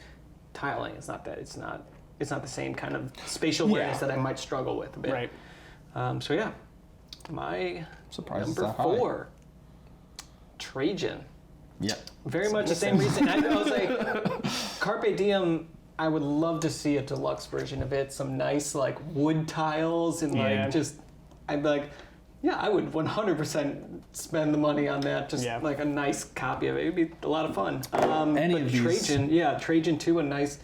tiling. It's not that. It's not the same kind of spatial awareness that I might struggle with a bit. Right. So yeah, my Surprised number 4, Trajan. Yeah. Very much the same reason. I was like, Carpe Diem, I would love to see a deluxe version of it. Some nice like wood tiles and like just, I'd be like, yeah, I would 100% spend the money on that. Just like a nice copy of it. It'd be a lot of fun. Any of these. Trajan too, a nice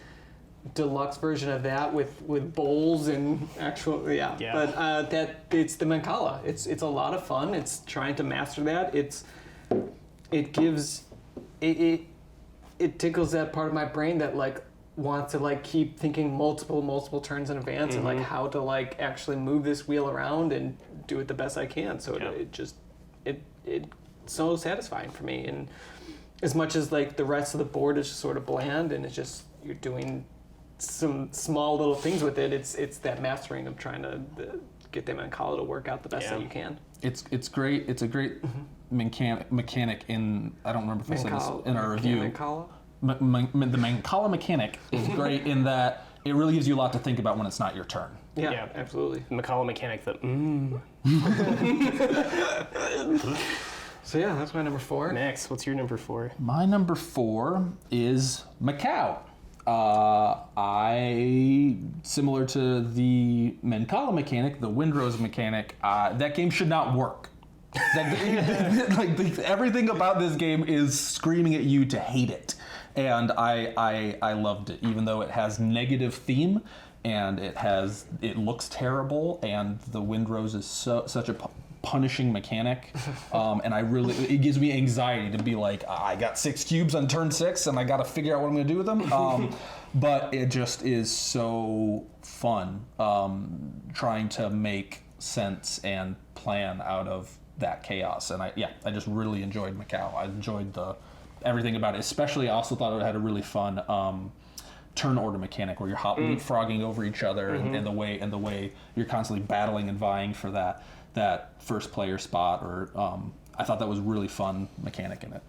deluxe version of that with bowls and actual But it's the Mancala. It's a lot of fun. It's trying to master that. It tickles that part of my brain that like wants to like keep thinking multiple turns in advance and like how to like actually move this wheel around and do it the best I can. So it's so satisfying for me. And as much as like the rest of the board is just sort of bland and it's just you're doing some small little things with it, it's that mastering of trying to get them in Mancala to work out the best that you can. It's great. It's a great mechanic in, I don't remember if I said this in our review. Mancala? The Mancala mechanic is great in that it really gives you a lot to think about when it's not your turn. Yeah, absolutely. Macau mechanic that So yeah, that's my number 4. Max, what's your number 4? My number 4 is Macau. Similar to the Mancala mechanic, the Windrose mechanic, that game should not work. Everything about this game is screaming at you to hate it. And I loved it, even though it has negative theme and it looks terrible, and the Windrose is such a punishing mechanic, and it gives me anxiety to be like, I got 6 cubes on turn 6 and I got to figure out what I'm going to do with them. But it just is so fun trying to make sense and plan out of that chaos. And I just really enjoyed Macau. I enjoyed everything about it. Especially, I also thought it had a really fun turn order mechanic where you're leapfrogging over each other, and the way you're constantly battling and vying for that first player spot. Or I thought that was really fun mechanic in it.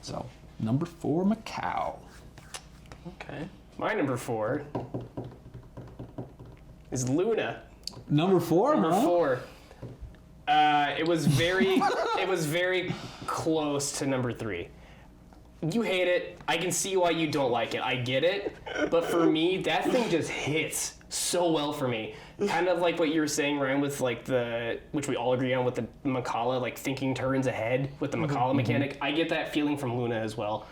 So number 4, Macau. Okay. My number 4 is Luna. Number 4? Number 4. It was very close to number 3. You hate it. I can see why you don't like it. I get it. But for me, that thing just hits so well for me. Kind of like what you were saying, Ryan, with like which we all agree on with the Macala, like thinking turns ahead with the Macala mechanic. I get that feeling from Luna as well.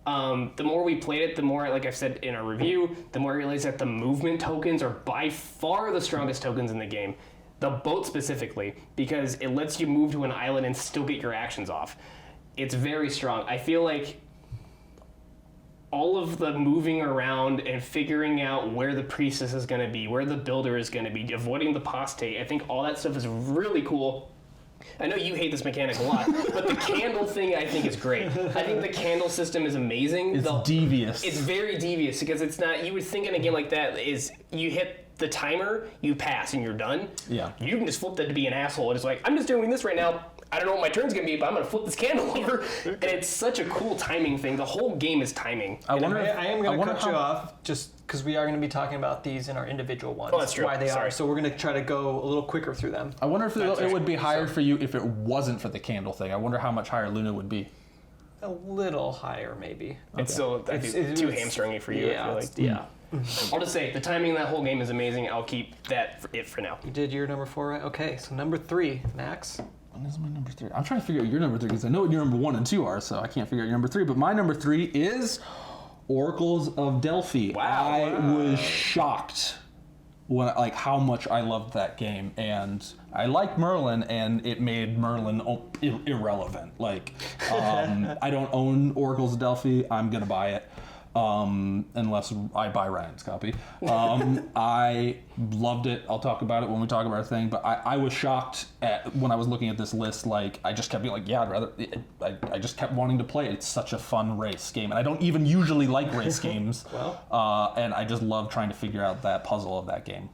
The more we played it, the more, like I've said in our review, the more I realized that the movement tokens are by far the strongest tokens in the game. The boat specifically, because it lets you move to an island and still get your actions off. It's very strong. I feel like all of the moving around and figuring out where the priestess is going to be, where the builder is going to be, avoiding the postate, I think all that stuff is really cool. I know you hate this mechanic a lot, but the candle thing I think is great. I think the candle system is amazing. It's devious. It's very devious because it's not, you would think in a game like that is you hit the timer, you pass, and you're done. Yeah. You can just flip that to be an asshole. It's like, I'm just doing this right now. I don't know what my turn's going to be, but I'm going to flip this candle over. And it's such a cool timing thing. The whole game is timing. I am going to cut you off just because we are going to be talking about these in our individual ones. Oh, that's true. Why they are. So we're going to try to go a little quicker through them. I wonder if it would be higher for you if it wasn't for the candle thing. I wonder how much higher Luna would be. A little higher, maybe. It's still too hamstringy for you, I feel like. Yeah. I'll just say, the timing in that whole game is amazing. I'll keep that for now. You did your number 4, right? Okay, so number 3, Max. What is my number 3? I'm trying to figure out your number 3 because I know what your number 1 and 2 are, so I can't figure out your number 3. But my number 3 is Oracles of Delphi. Wow. I was shocked when how much I loved that game, and I liked Merlin, and it made Merlin irrelevant. I don't own Oracles of Delphi. I'm gonna buy it. Unless I buy Ryan's copy. I loved it. I'll talk about it when we talk about our thing, but I was shocked when I was looking at this list. I just kept being like, yeah, I'd rather. I just kept wanting to play it. It's such a fun race game, and I don't even usually like race games. And I just love trying to figure out that puzzle of that game.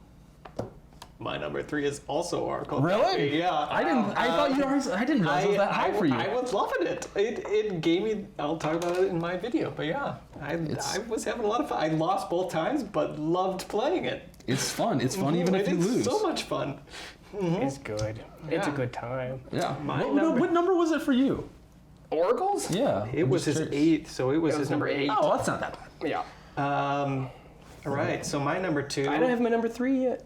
My number 3 is also Oracle. Really? Yeah. I thought you already. I didn't realize it was that high for you. I was loving it. It gave me. I'll talk about it in my video. But yeah, I was having a lot of fun. I lost both times, but loved playing it. It's fun. It's fun even if you lose. It's so much fun. It's good. It's a good time. Yeah. What number was it for you? Oracles? Yeah. It was his 8th, so it was his number 8. Oh, that's not that bad. Yeah. All right. So my number 2. I don't have my number 3 yet.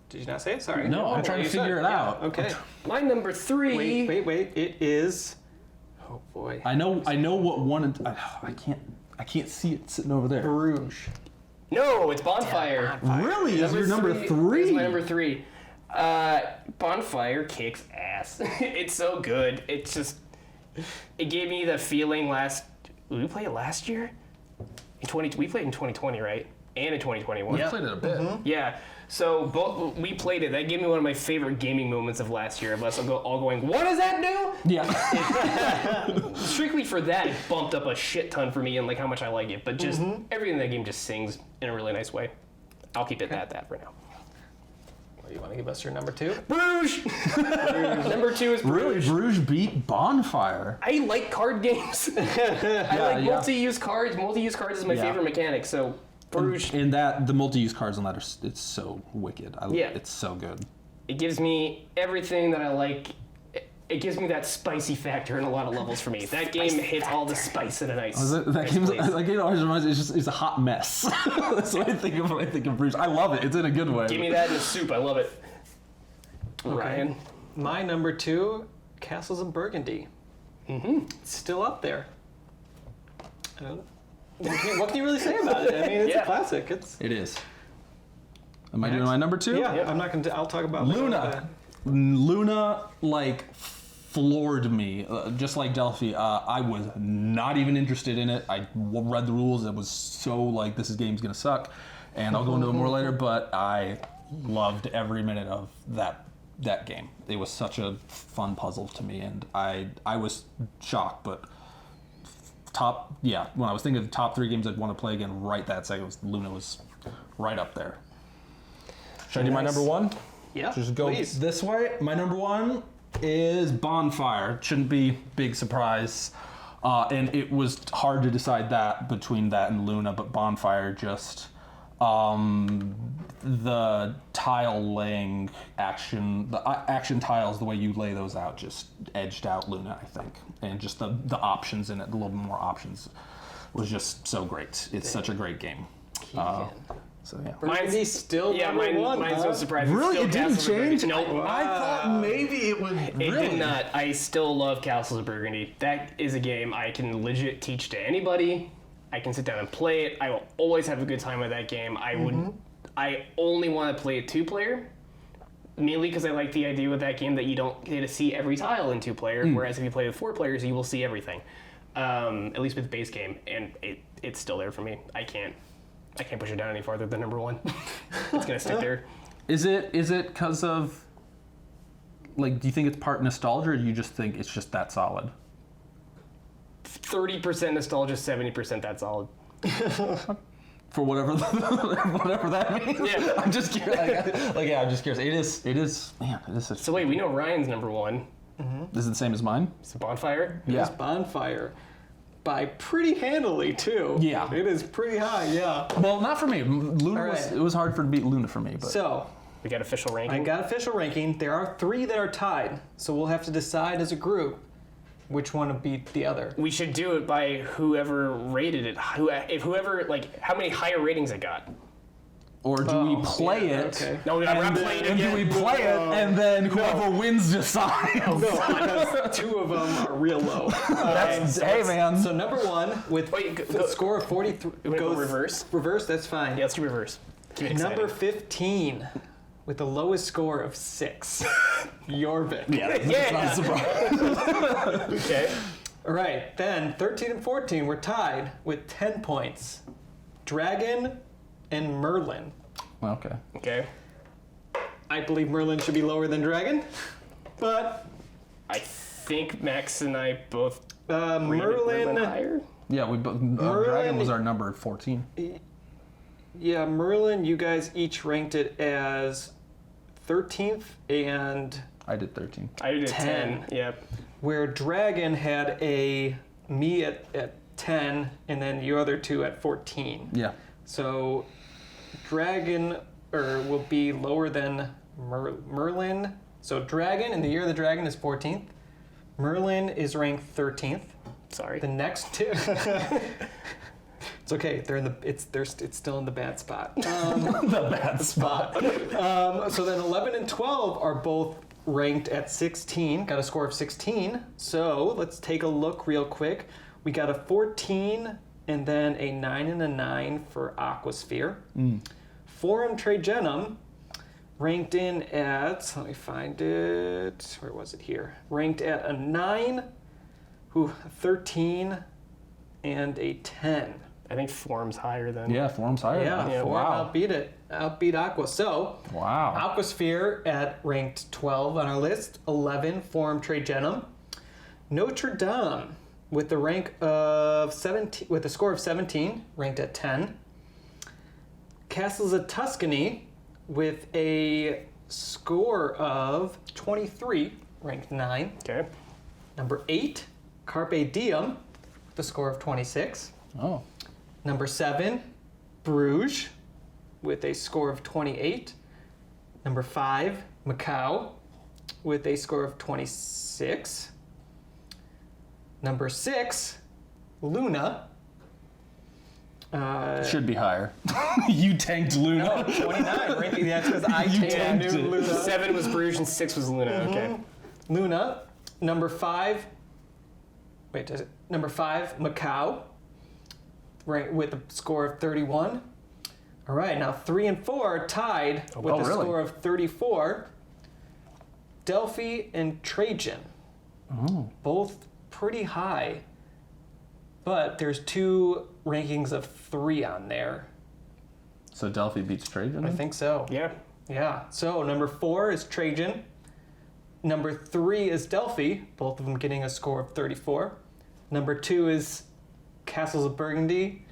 Did you not say it? Sorry. No, I'm trying to figure it out. Yeah, okay. My number 3. Wait. It is. Oh boy. I know what one. And I can't see it sitting over there. Bruges. No, it's Bonfire. Really? Is your number 3? It's my number 3. Bonfire kicks ass. It's so good. It's just. It gave me the feeling Did we play it last year? We played in 2020, right? And in 2021. We played it a bit. Mm-hmm. Yeah. So we played it. That gave me one of my favorite gaming moments of last year. Of us all going, what does that do? Yeah. Strictly for that, it bumped up a shit ton for me and how much I like it. But just everything in that game just sings in a really nice way. I'll keep it at that for now. Well, you want to give us your number 2? Bruges. Number 2 is Bruges. Really, Bruges beat Bonfire. I like card games. I like multi-use cards. Multi-use cards is my favorite mechanic. So. Bruges. And the multi-use cards on that it's so wicked. It's so good. It gives me everything that I like. it gives me that spicy factor in a lot of levels for me. That game hits all the spice in a nice. That game always reminds me, it's a hot mess. That's what I think of when I think of Bruges. I love it. It's in a good way. Give me that in a soup. I love it. Okay. Ryan. My number 2, Castles in Burgundy. It's still up there. What can you really say about it? I mean, it's a classic. It is. Am I doing my number 2? Yeah, I'm not going to. I'll talk about Luna. Luna, like, floored me. Just like Delphi, I was not even interested in it. I read the rules. It was so like, this game's going to suck. And I'll go into it more later, but I loved every minute of that game. It was such a fun puzzle to me, and I was shocked, but when I was thinking of the top 3 games I'd want to play again right that second, Luna was right up there. Should I do my number 1? Yeah, Just go please. this way. My number 1 is Bonfire. Shouldn't be big surprise. And it was hard to decide between that and Luna, but Bonfire just the tile laying action, the action tiles, the way you lay those out just edged out Luna, I think. And just the options in it, a little bit more options, was just so great. It's such a great game. So yeah. Burgundy's still number 1. Mine's no surprise. It's Really? still It didn't Castles of change? Burgundy. Nope. I thought maybe it would. It Really? did not. I still love Castles of Burgundy. That is a game I can legit teach to anybody. I can sit down and play it. I will always have a good time with that game. I only want to play it 2-player, mainly because I like the idea with that game that you don't get to see every tile in 2-player, whereas if you play with 4 players, you will see everything. At least with the base game, and it's still there for me. I can't push it down any farther than number 1. It's gonna stick there. Is it because of, like, do you think it's part nostalgia, or do you just think it's just that solid? 30% nostalgia, 70% that solid. For whatever that means. Yeah. I'm just curious. I'm just curious. It is. Man, it is such. So wait, we know Ryan's number 1. This is the same as mine. It's Bonfire. It's Bonfire. By pretty handily, too. Yeah. It is pretty high, yeah. Well, not for me. Luna All right. it was hard to beat Luna for me, but. So, We got official ranking. I got official ranking. There are 3 that are tied, so we'll have to decide as a group which one to beat the other. We should do it by whoever rated it. Whoever, like, how many higher ratings it got. Or do we play it? Okay. No, we're not playing it And again. do we play it, and then whoever wins decides? No, because 2 of them are real low. Hey, man. So number 1 with a score of 43 wanna go goes reverse? Reverse, that's fine. Yeah, let's do reverse. Keep it Number exciting. 15 with the lowest score of 6. Jorvik. Yeah, that's not a surprise. Okay. All right, then 13 and 14 were tied with 10 points. Dragon and Merlin. Okay. Okay. I believe Merlin should be lower than Dragon, but I think Max and I both rated Merlin. higher. Yeah, we both. Merlin- Dragon was our number 14. Yeah, Merlin, you guys each ranked it as 13th, and I did 13. I did 10. 10. Yep. where Dragon had me at 10, and then you other 2 at 14. Yeah. So Dragon will be lower than Merlin. So Dragon, in the Year of the Dragon, is 14th. Merlin is ranked 13th. Sorry. The next 2. It's okay. It's still in the bad spot. The bad spot. So then 11 and 12 are both ranked at 16. Got a score of 16. So let's take a look real quick. We got a 14 and then a 9 and a 9 for Aquasphere. Forum Trajanum ranked in at, let me find it. Where was it here? Ranked at a 9, 13, and a 10. I think Form's higher than. Yeah, Forum's higher. Yeah, Forum Wow. outbeat Aqua. So, Wow. Aquasphere at ranked 12 on our list, 11 Forum Trajanum. Notre Dame with the rank of 17, with a score of 17, ranked at 10. Castles of Tuscany with a score of 23, ranked 9. Okay. Number 8, Carpe Diem with a score of 26. Oh. Number 7, Bruges with a score of 28. Number 5, Macau with a score of 26. Number 6, Luna. Should be higher. You tanked Luna. No, 29. Ranking, that's because I tanked tanked it. Luna. 7 was Bruges and 6 was Luna. Okay. Luna. Number 5. Wait, does it? Number 5, Macau. Ranked with a score of 31. All right, now 3 and 4 are tied with a really? score of 34. Delphi and Trajan. Both pretty high. But there's 2 rankings of 3 on there. So Delphi beats Trajan? I think so. Yeah. Yeah. So number 4 is Trajan. Number 3 is Delphi, both of them getting a score of 34. Number 2 is Castles of Burgundy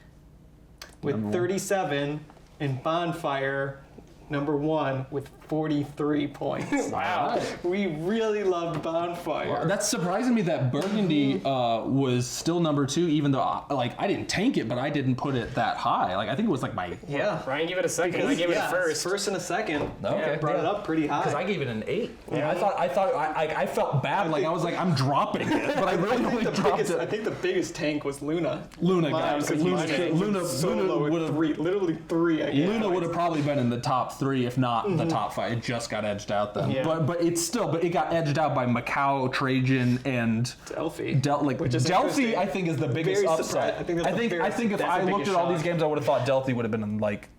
with Number 37, and Bonfire, number 1, with 43 points. Wow. We really loved Bonfire. That's surprising me that Burgundy was still number 2, even though I didn't tank it, but I didn't put it that high. Like I think it was like my Yeah. Ryan, give it a second. I gave it a first. First and a second. Okay, Yeah, brought it yeah. up pretty high. because I gave it an 8. Yeah. I felt bad. Like I was like I'm dropping it, but I really only dropped I it. think the biggest tank was Luna. Luna, Mine, guys. because Luna, mine Luna, was so Luna low at would have. 3, literally 3. I Luna would have probably been in the top 3, if not the top 5. It just got edged out then. Yeah. But it got edged out by Macau, Trajan, and Delphi. Which is Delphi, interesting. I think, is the biggest Very upset. surprised. I think if that's I the looked biggest at all these shock. games, I would have thought Delphi would have been in like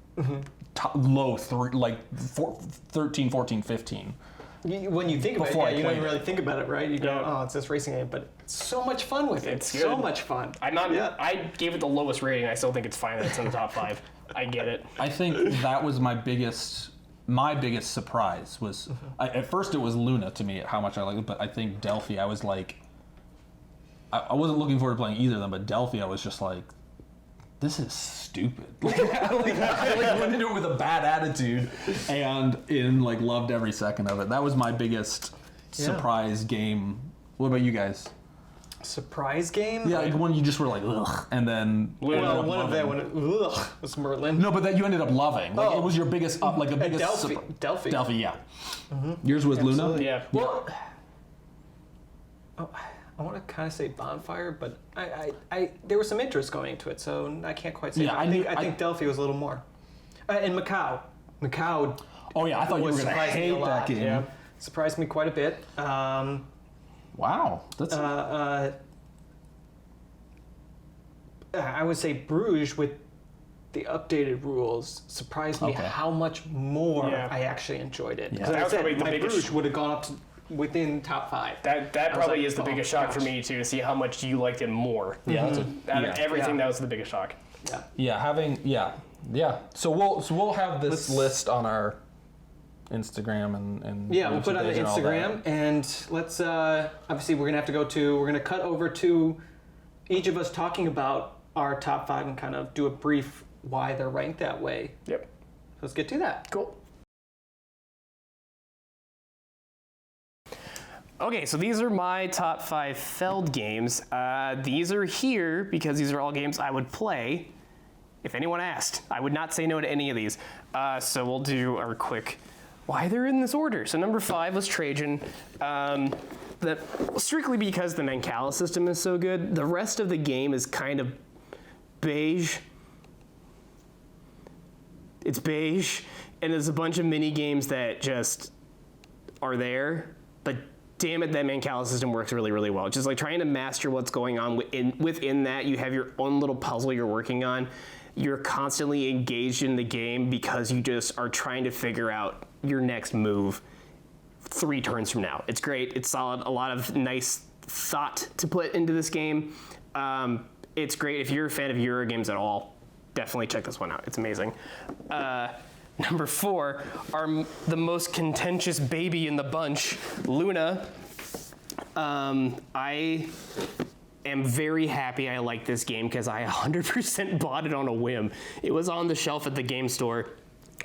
low 3, like 13, 14, 15. When you think about Before I it, you don't played really think about it, right? You go, Yeah. oh, it's this racing game, but it's so much fun with it. It's so good. much fun. I gave it the lowest rating. I still think it's fine that it's in the top 5. I get it. I think that was my biggest surprise was at first it was Luna to me at how much I liked it, but I think Delphi I was like I wasn't looking forward to playing either of them, but Delphi I was just like, this is stupid. I went into it with a bad attitude and loved every second of it. That was my biggest surprise game. What about you guys? Surprise game? Yeah, like one you just were like, ugh, and then Well, one of them was Merlin. No, but that you ended up loving. Like it was your biggest biggest Delphi. Delphi. Delphi, yeah. Yours was Luna. Absolutely. Yeah. Well, I want to kind of say Bonfire, but I there was some interest going into it, so I can't quite say. Yeah, that. I I think Delphi was a little more. And Macau. Macau. Oh yeah, I thought you were gonna surprised me hate a that lot. game. Yeah. Surprised me quite a bit. Wow, that's I would say Bruges with the updated rules surprised me Okay. how much more Yeah. I actually enjoed it. Yeah. Because That was probably the my biggest- Bruges would have gone up to within top 5. That was probably like, is the oh, biggest shock for gosh. me too, to see how much you liked it more. yeah, Out of everything, Yeah. that was the biggest shock. Yeah. yeah. So we'll have this list on our Instagram and Yeah, we'll put it on the page and all that. Instagram, and let's obviously we're gonna cut over to each of us talking about our top 5 and kind of do a brief why they're ranked that way. Yep. Let's get to that. Cool. Okay, so these are my top 5 Feld games. These are here because these are all games I would play if anyone asked. I would not say no to any of these. So we'll do our quick why they're in this order. So number 5 was Trajan. That strictly because the Macau system is so good. The rest of the game is kind of beige. It's beige, and there's a bunch of mini games that just are there, but damn it, that Macau system works really, really well. Just like trying to master what's going on within that. You have your own little puzzle you're working on. You're constantly engaged in the game because you just are trying to figure out your next move 3 turns from now. It's great. It's solid. A lot of nice thought to put into this game. It's great. If you're a fan of Euro games at all, definitely check this one out. It's amazing. Number 4 are the most contentious baby in the bunch, Luna. I am very happy I like this game because I 100% bought it on a whim. It was on the shelf at the game store.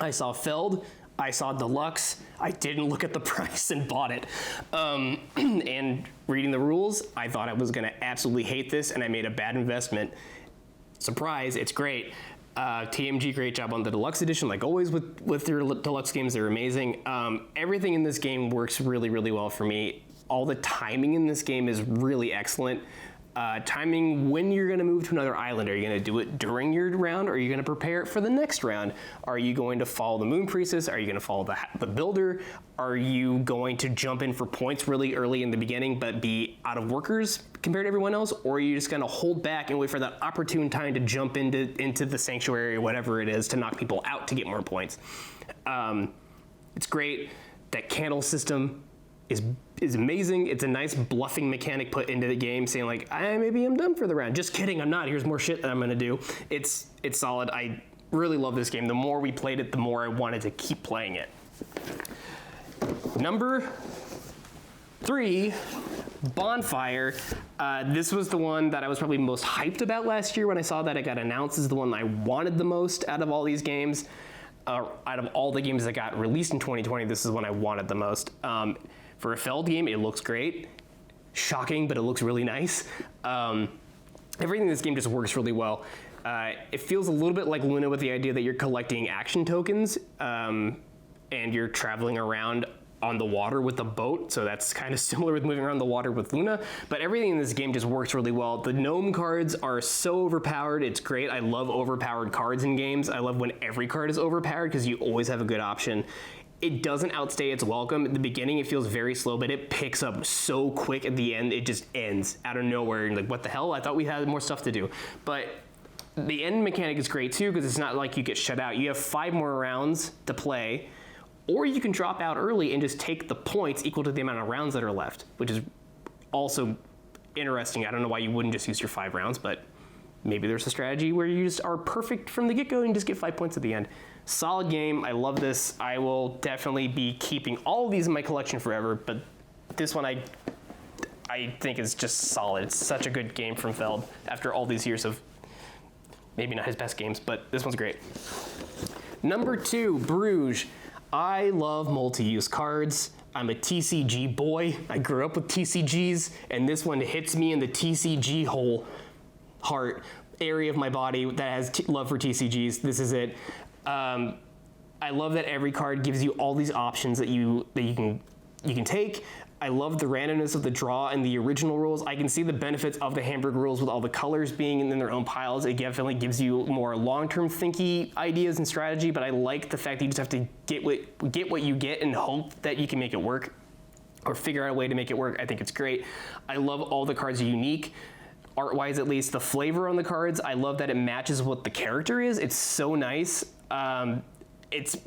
I saw Feld, I saw Deluxe, I didn't look at the price and bought it. And reading the rules, I thought I was gonna absolutely hate this and I made a bad investment. Surprise, it's great. TMG, great job on the deluxe edition. Like always with their deluxe games, they're amazing. Everything in this game works really, really well for me. All the timing in this game is really excellent. Timing when you're going to move to another island. Are you going to do it during your round, or are you going to prepare it for the next round? Are you going to follow the Moon Priestess? Are you going to follow the Builder? Are you going to jump in for points really early in the beginning but be out of workers compared to everyone else? Or are you just going to hold back and wait for that opportune time to jump into the Sanctuary or whatever it is to knock people out to get more points? It's great. That candle system is amazing. It's a nice bluffing mechanic put into the game, saying like, maybe I'm done for the round. Just kidding, I'm not. Here's more shit that I'm gonna do. It's solid. I really love this game. The more we played it, the more I wanted to keep playing it. Number 3, Bonfire. This was the one that I was probably most hyped about last year when I saw that it got announced. This is the one I wanted the most out of all these games. Out of all the games that got released in 2020, this is one I wanted the most. For a Feld game, it looks great. Shocking, but it looks really nice. Everything in this game just works really well. It feels a little bit like Luna with the idea that you're collecting action tokens and you're traveling around on the water with a boat, so that's kind of similar with moving around the water with Luna, but everything in this game just works really well. The gnome cards are so overpowered, it's great. I love overpowered cards in games. I love when every card is overpowered because you always have a good option. It doesn't outstay its welcome. At the beginning, it feels very slow, but it picks up so quick at the end, it just ends out of nowhere. And like, what the hell? I thought we had more stuff to do. But the end mechanic is great too, because it's not like you get shut out. You have 5 more rounds to play, or you can drop out early and just take the points equal to the amount of rounds that are left, which is also interesting. I don't know why you wouldn't just use your 5 rounds, but maybe there's a strategy where you just are perfect from the get-go and just get 5 points at the end. Solid game. I love this. I will definitely be keeping all of these in my collection forever, but this one I think is just solid. It's such a good game from Feld after all these years of maybe not his best games, but this one's great. Number 2, Bruges. I love multi-use cards. I'm a TCG boy. I grew up with TCGs, and this one hits me in the TCG heart area of my body that has love for TCGs. This is it. I love that every card gives you all these options that you can take. I love the randomness of the draw and the original rules. I can see the benefits of the Hamburg rules with all the colors being in their own piles. It definitely gives you more long-term thinky ideas and strategy, but I like the fact that you just have to get what you get and hope that you can make it work or figure out a way to make it work. I think it's great. I love all the cards are unique. Art-wise, at least, the flavor on the cards, I love that it matches what the character is. It's so nice. It's,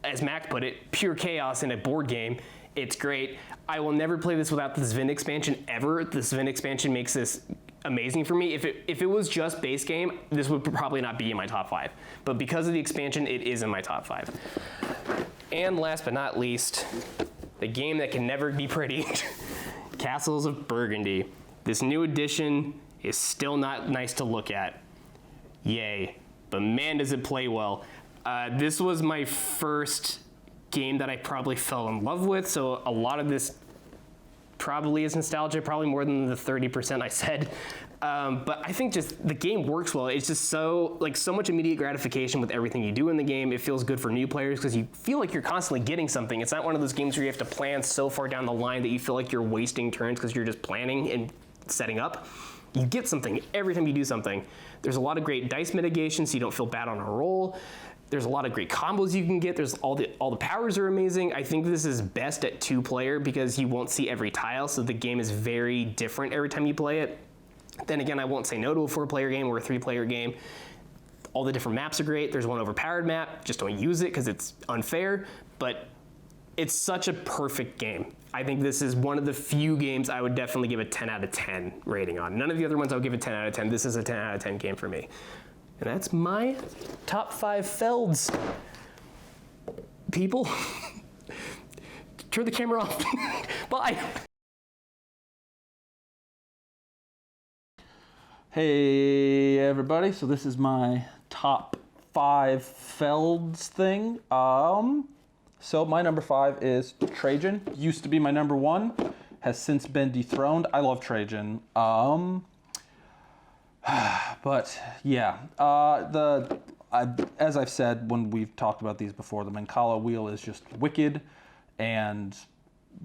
as Mac put it, pure chaos in a board game. It's great. I will never play this without the Sven expansion ever. The Sven expansion makes this amazing for me. If it was just base game, this would probably not be in my top 5. But because of the expansion, it is in my top 5. And last but not least, the game that can never be pretty, Castles of Burgundy. This new edition is still not nice to look at. Yay. But man, does it play well. This was my first game that I probably fell in love with, so a lot of this probably is nostalgia, probably more than the 30% I said. But I think just the game works well. It's just so much immediate gratification with everything you do in the game. It feels good for new players because you feel like you're constantly getting something. It's not one of those games where you have to plan so far down the line that you feel like you're wasting turns because you're just planning and setting up. You get something every time you do something. There's a lot of great dice mitigation so you don't feel bad on a roll. There's a lot of great combos you can get. There's all the powers are amazing. I think this is best at 2-player because you won't see every tile, so the game is very different every time you play it. Then again, I won't say no to a 4-player game or a 3-player game. All the different maps are great. There's one overpowered map. Just don't use it because it's unfair, but it's such a perfect game. I think this is one of the few games I would definitely give a 10 out of 10 rating on. None of the other ones I would give a 10 out of 10. This is a 10 out of 10 game for me. And that's my top 5 Felds. People, turn the camera off. Bye. Hey everybody, so this is my top 5 Felds thing. So my number 5 is Trajan. Used to be my number 1, has since been dethroned. I love Trajan. But yeah, as I've said when we've talked about these before, the Mancala wheel is just wicked and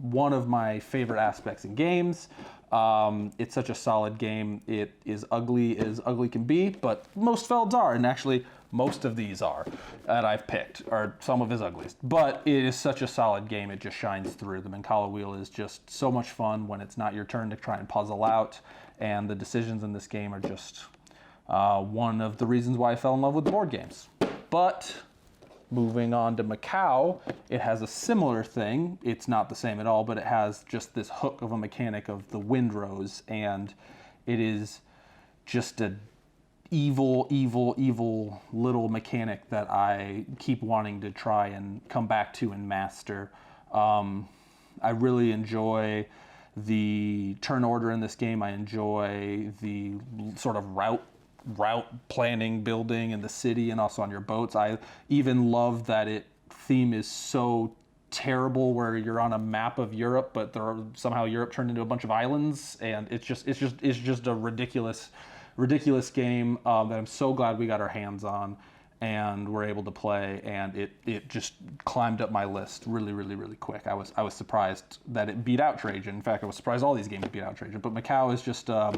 one of my favorite aspects in games. It's such a solid game. It is ugly as ugly can be, but most Felds are, and actually most of these are that I've picked are some of his ugliest. But it is such a solid game, it just shines through. The Mancala wheel is just so much fun when it's not your turn to try and puzzle out, and the decisions in this game are just one of the reasons why I fell in love with board games. But moving on to Macau, it has a similar thing. It's not the same at all, but it has just this hook of a mechanic of the windrose, and it is just a evil little mechanic that I keep wanting to try and come back to and master. I really enjoy the turn order in this game. I enjoy the sort of route planning, building in the city and also on your boats. I even love that theme is so terrible where you're on a map of Europe, but somehow Europe turned into a bunch of islands, and it's just a ridiculous game that I'm so glad we got our hands on and were able to play, and it just climbed up my list really quick. I was surprised that it beat out Trajan. In fact, I was surprised all these games beat out Trajan. But Macau is just a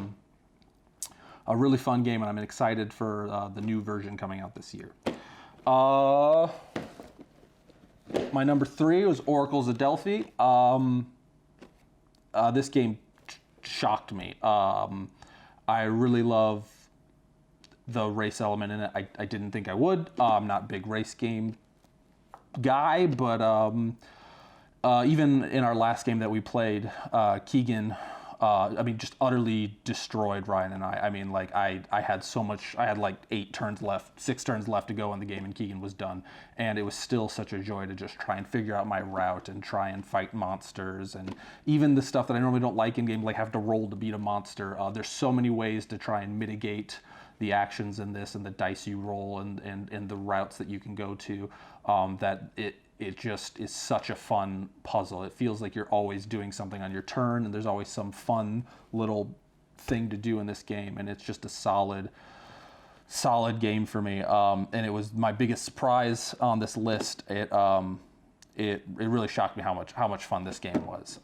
really fun game, and I'm excited for the new version coming out this year. My number 3 was Oracles of Delphi. This game shocked me. I really love the race element in it. I didn't think I would. I'm not a big race game guy, but even in our last game that we played, Keegan, just utterly destroyed Ryan and I. I had so much, I had like 6 turns left to go in the game, and Keegan was done. And it was still such a joy to just try and figure out my route and try and fight monsters. And even the stuff that I normally don't like in game, like have to roll to beat a monster. There's so many ways to try and mitigate the actions in this and the dice you roll and the routes that you can go to, that it just is such a fun puzzle. It feels like you're always doing something on your turn, and there's always some fun little thing to do in this game, and it's just a solid game for me. And it was my biggest surprise on this list. It really shocked me how much fun this game was.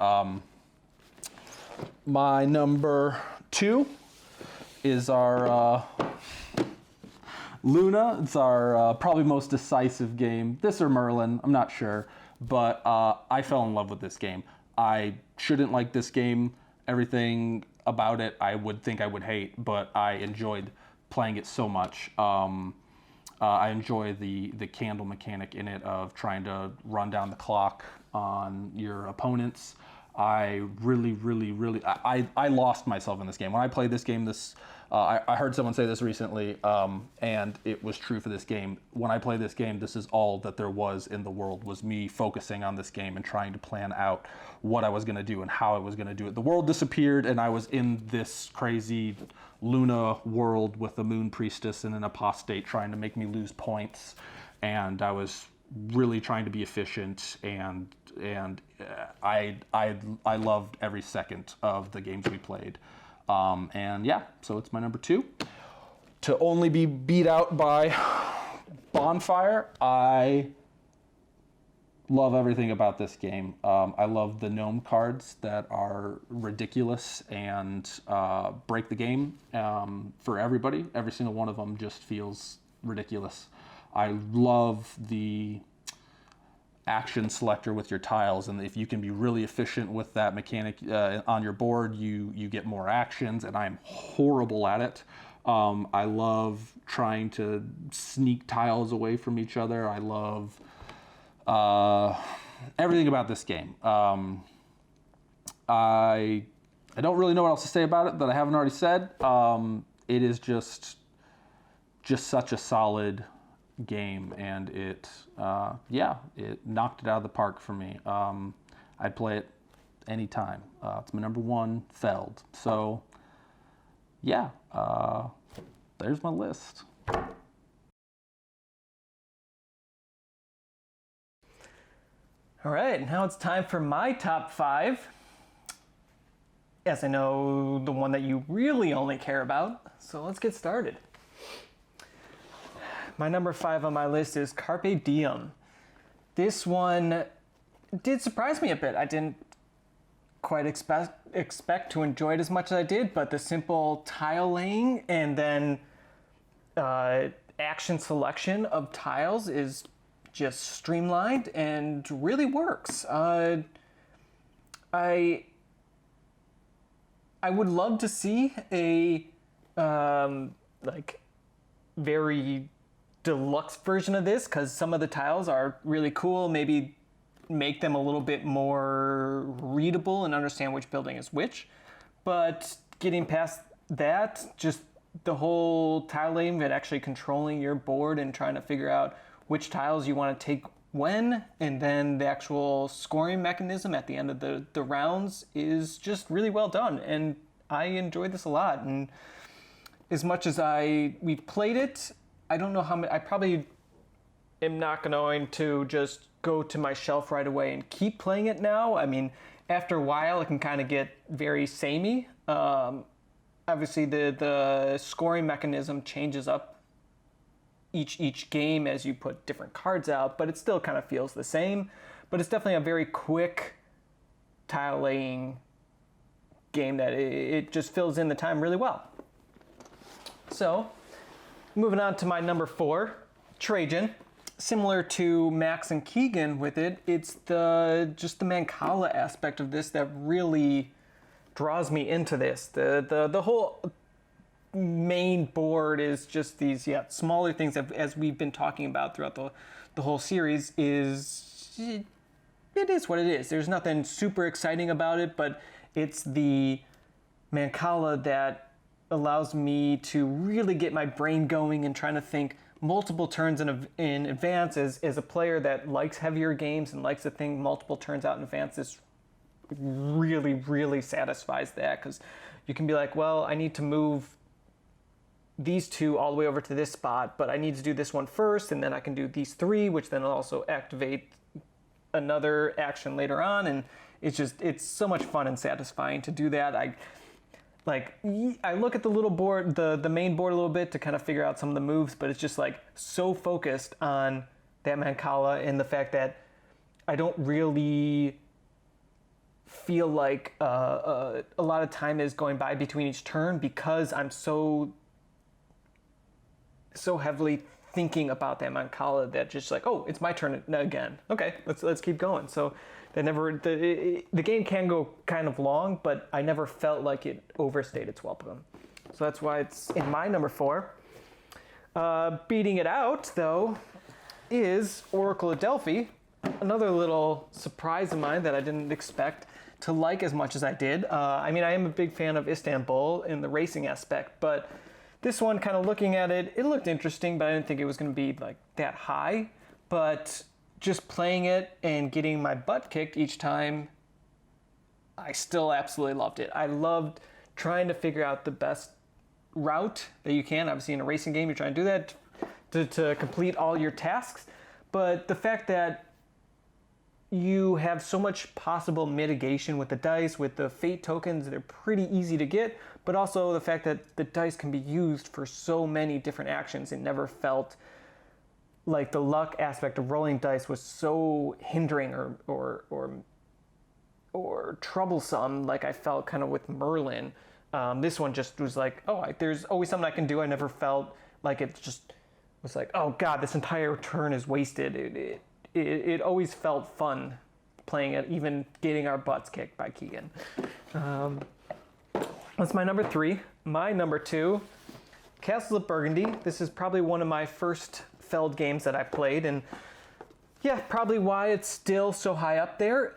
My number 2 is our Luna. It's our probably most decisive game. This or Merlin, I'm not sure. But I fell in love with this game. I shouldn't like this game. Everything about it I would think I would hate, but I enjoyed playing it so much. I enjoy the candle mechanic in it of trying to run down the clock on your opponents. I really, I lost myself in this game. When I played this game, I heard someone say this recently, and it was true for this game. When I played this game, this is all that there was in the world, was me focusing on this game and trying to plan out what I was going to do and how I was going to do it. The world disappeared, and I was in this crazy Luna world with the moon priestess and an apostate trying to make me lose points, and I was really trying to be efficient, and I loved every second of the games we played. And yeah, so it's my number 2. To only be beat out by Bonfire, I love everything about this game. I love the gnome cards that are ridiculous and break the game for everybody. Every single one of them just feels ridiculous. I love the action selector with your tiles, and if you can be really efficient with that mechanic on your board, you get more actions, and I'm horrible at it. I love trying to sneak tiles away from each other. I love everything about this game. I don't really know what else to say about it that I haven't already said. It is just such a solid game, and it knocked it out of the park for me. I'd play it anytime. It's my number 1 Feld. So yeah, there's my list. All right, now it's time for my top 5. Yes, I know the one that you really only care about, so let's get started. My number 5 on my list is Carpe Diem. This one did surprise me a bit. I didn't quite expect to enjoy it as much as I did, but the simple tile laying and then action selection of tiles is just streamlined and really works. I would love to see a very deluxe version of this, because some of the tiles are really cool. Maybe make them a little bit more readable and understand which building is which. But getting past that, just the whole tile laying and actually controlling your board and trying to figure out which tiles you want to take when, and then the actual scoring mechanism at the end of the rounds is just really well done. And I enjoyed this a lot. And as much as we've played it, I don't know how many. I probably am not going to just go to my shelf right away and keep playing it now. I mean, after a while, it can kind of get very samey. Obviously, the scoring mechanism changes up each game as you put different cards out, but it still kind of feels the same. But it's definitely a very quick tile laying game that it just fills in the time really well. So, moving on to my number 4, Trajan. Similar to Max and Keegan with it, it's just the Mancala aspect of this that really draws me into this. The whole main board is just these smaller things that, as we've been talking about throughout the whole series, it is what it is. There's nothing super exciting about it, but it's the Mancala that allows me to really get my brain going and trying to think multiple turns in advance. As a player that likes heavier games and likes to think multiple turns out in advance, this really, really satisfies that, because you can be like, well, I need to move these 2 all the way over to this spot, but I need to do this one first, and then I can do these 3, which then will also activate another action later on. And it's so much fun and satisfying to do that. I look at the little board, the main board a little bit to kind of figure out some of the moves, but it's just like so focused on that Mancala and the fact that I don't really feel like a lot of time is going by between each turn, because I'm so heavily thinking about that Mancala that just like, oh, it's my turn again. Okay, let's keep going. So the game can go kind of long, but I never felt like it overstayed its welcome. So that's why it's in my number 4. Beating it out, though, is Oracle of Delphi. Another little surprise of mine that I didn't expect to like as much as I did. I mean, I am a big fan of Istanbul in the racing aspect, but this one, kind of looking at it, it looked interesting, but I didn't think it was going to be like that high. But just playing it and getting my butt kicked each time, I still absolutely loved it. I loved trying to figure out the best route that you can. Obviously, in a racing game, you're trying to do that to complete all your tasks. But the fact that you have so much possible mitigation with the dice, with the fate tokens, they're pretty easy to get, but also the fact that the dice can be used for so many different actions. It never felt like the luck aspect of rolling dice was so hindering or troublesome, like I felt kind of with Merlin. This one just was like, oh, there's always something I can do. I never felt like it just was like, oh God, this entire turn is wasted. It always felt fun playing it, even getting our butts kicked by Keegan. That's my number 3. My number 2, Castles of Burgundy. This is probably one of my first Feld games that I played, and yeah, probably why it's still so high up there.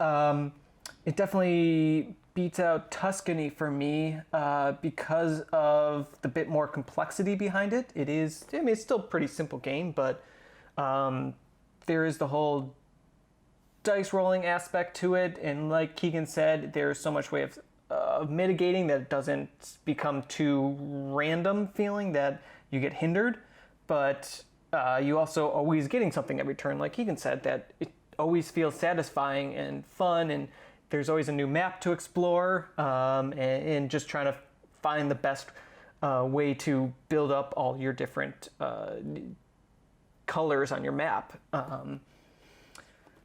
It definitely beats out Tuscany for me because of the bit more complexity behind it. It's still a pretty simple game, but there is the whole dice rolling aspect to it, and like Keegan said, there's so much way of mitigating that it doesn't become too random feeling that you get hindered, but you also always getting something every turn, like Keegan said, that it always feels satisfying and fun, and there's always a new map to explore, and just trying to find the best way to build up all your different colors on your map.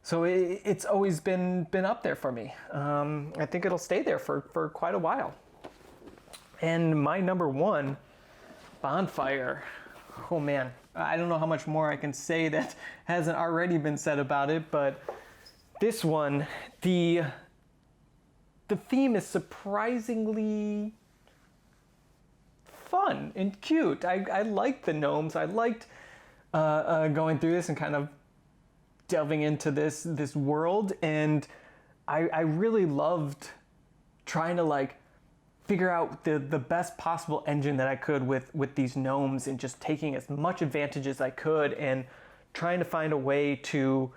So it's always been up there for me. I think it'll stay there for quite a while. And my number one, Bonfire. Oh man, I don't know how much more I can say that hasn't already been said about it, but this one, the theme is surprisingly fun and cute. I liked the gnomes. I liked going through this and kind of delving into this world, and I really loved trying to like figure out the best possible engine that I could with these gnomes, and just taking as much advantage as I could and trying to find a way to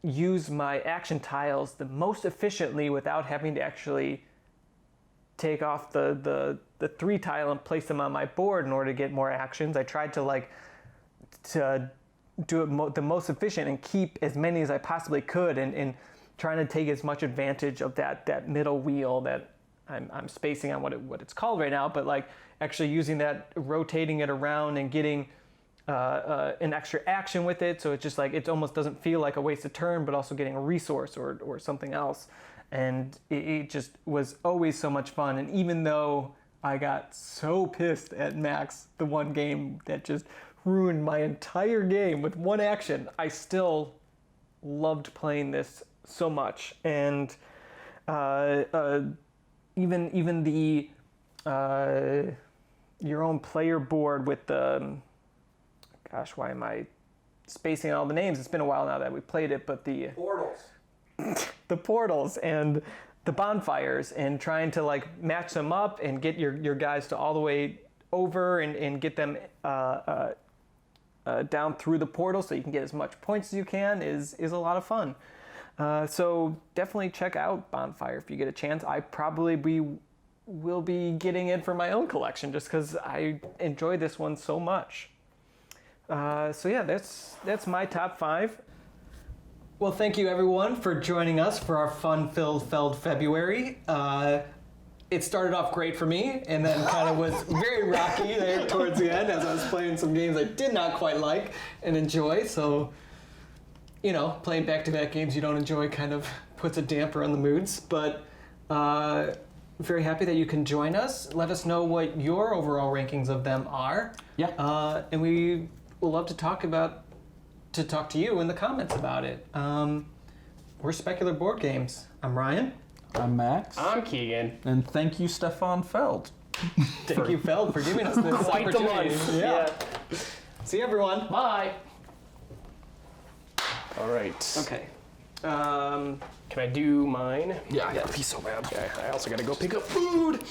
use my action tiles the most efficiently without having to actually take off the 3 tile and place them on my board in order to get more actions. I tried to do it the most efficient and keep as many as I possibly could, and trying to take as much advantage of that middle wheel that I'm spacing on what it's called right now, but like actually using that, rotating it around and getting an extra action with it, so it's just like it almost doesn't feel like a wasted turn, but also getting a resource or something else. And it just was always so much fun. And even though I got so pissed at Max the one game that just ruined my entire game with one action, I still loved playing this so much. And even the your own player board with the, gosh, why am I spacing all the names? It's been a while now that we played it, but the Portals. the portals and the bonfires, and trying to like match them up and get your guys to all the way over and get them down through the portal so you can get as much points as you can is a lot of fun. So definitely check out Bonfire if you get a chance. I probably will be getting it for my own collection just because I enjoy this one so much. So yeah, that's my top 5. Well, thank you everyone for joining us for our Fun Filled Feld February. It started off great for me, and then kind of was very rocky there towards the end as I was playing some games I did not quite like and enjoy. So, you know, playing back-to-back games you don't enjoy kind of puts a damper on the moods. But very happy that you can join us. Let us know what your overall rankings of them are. Yeah. And we would love to talk to you in the comments about it. We're Specular Board Games. I'm Ryan. I'm Max. I'm Keegan. And thank you, Stefan Feld. Thank you, Feld, for giving us this Quite the opportunity. month. Yeah. See you, everyone. Bye. All right. Okay. Can I do mine? Yeah. That'd be so bad. Okay. I also got to go pick up food.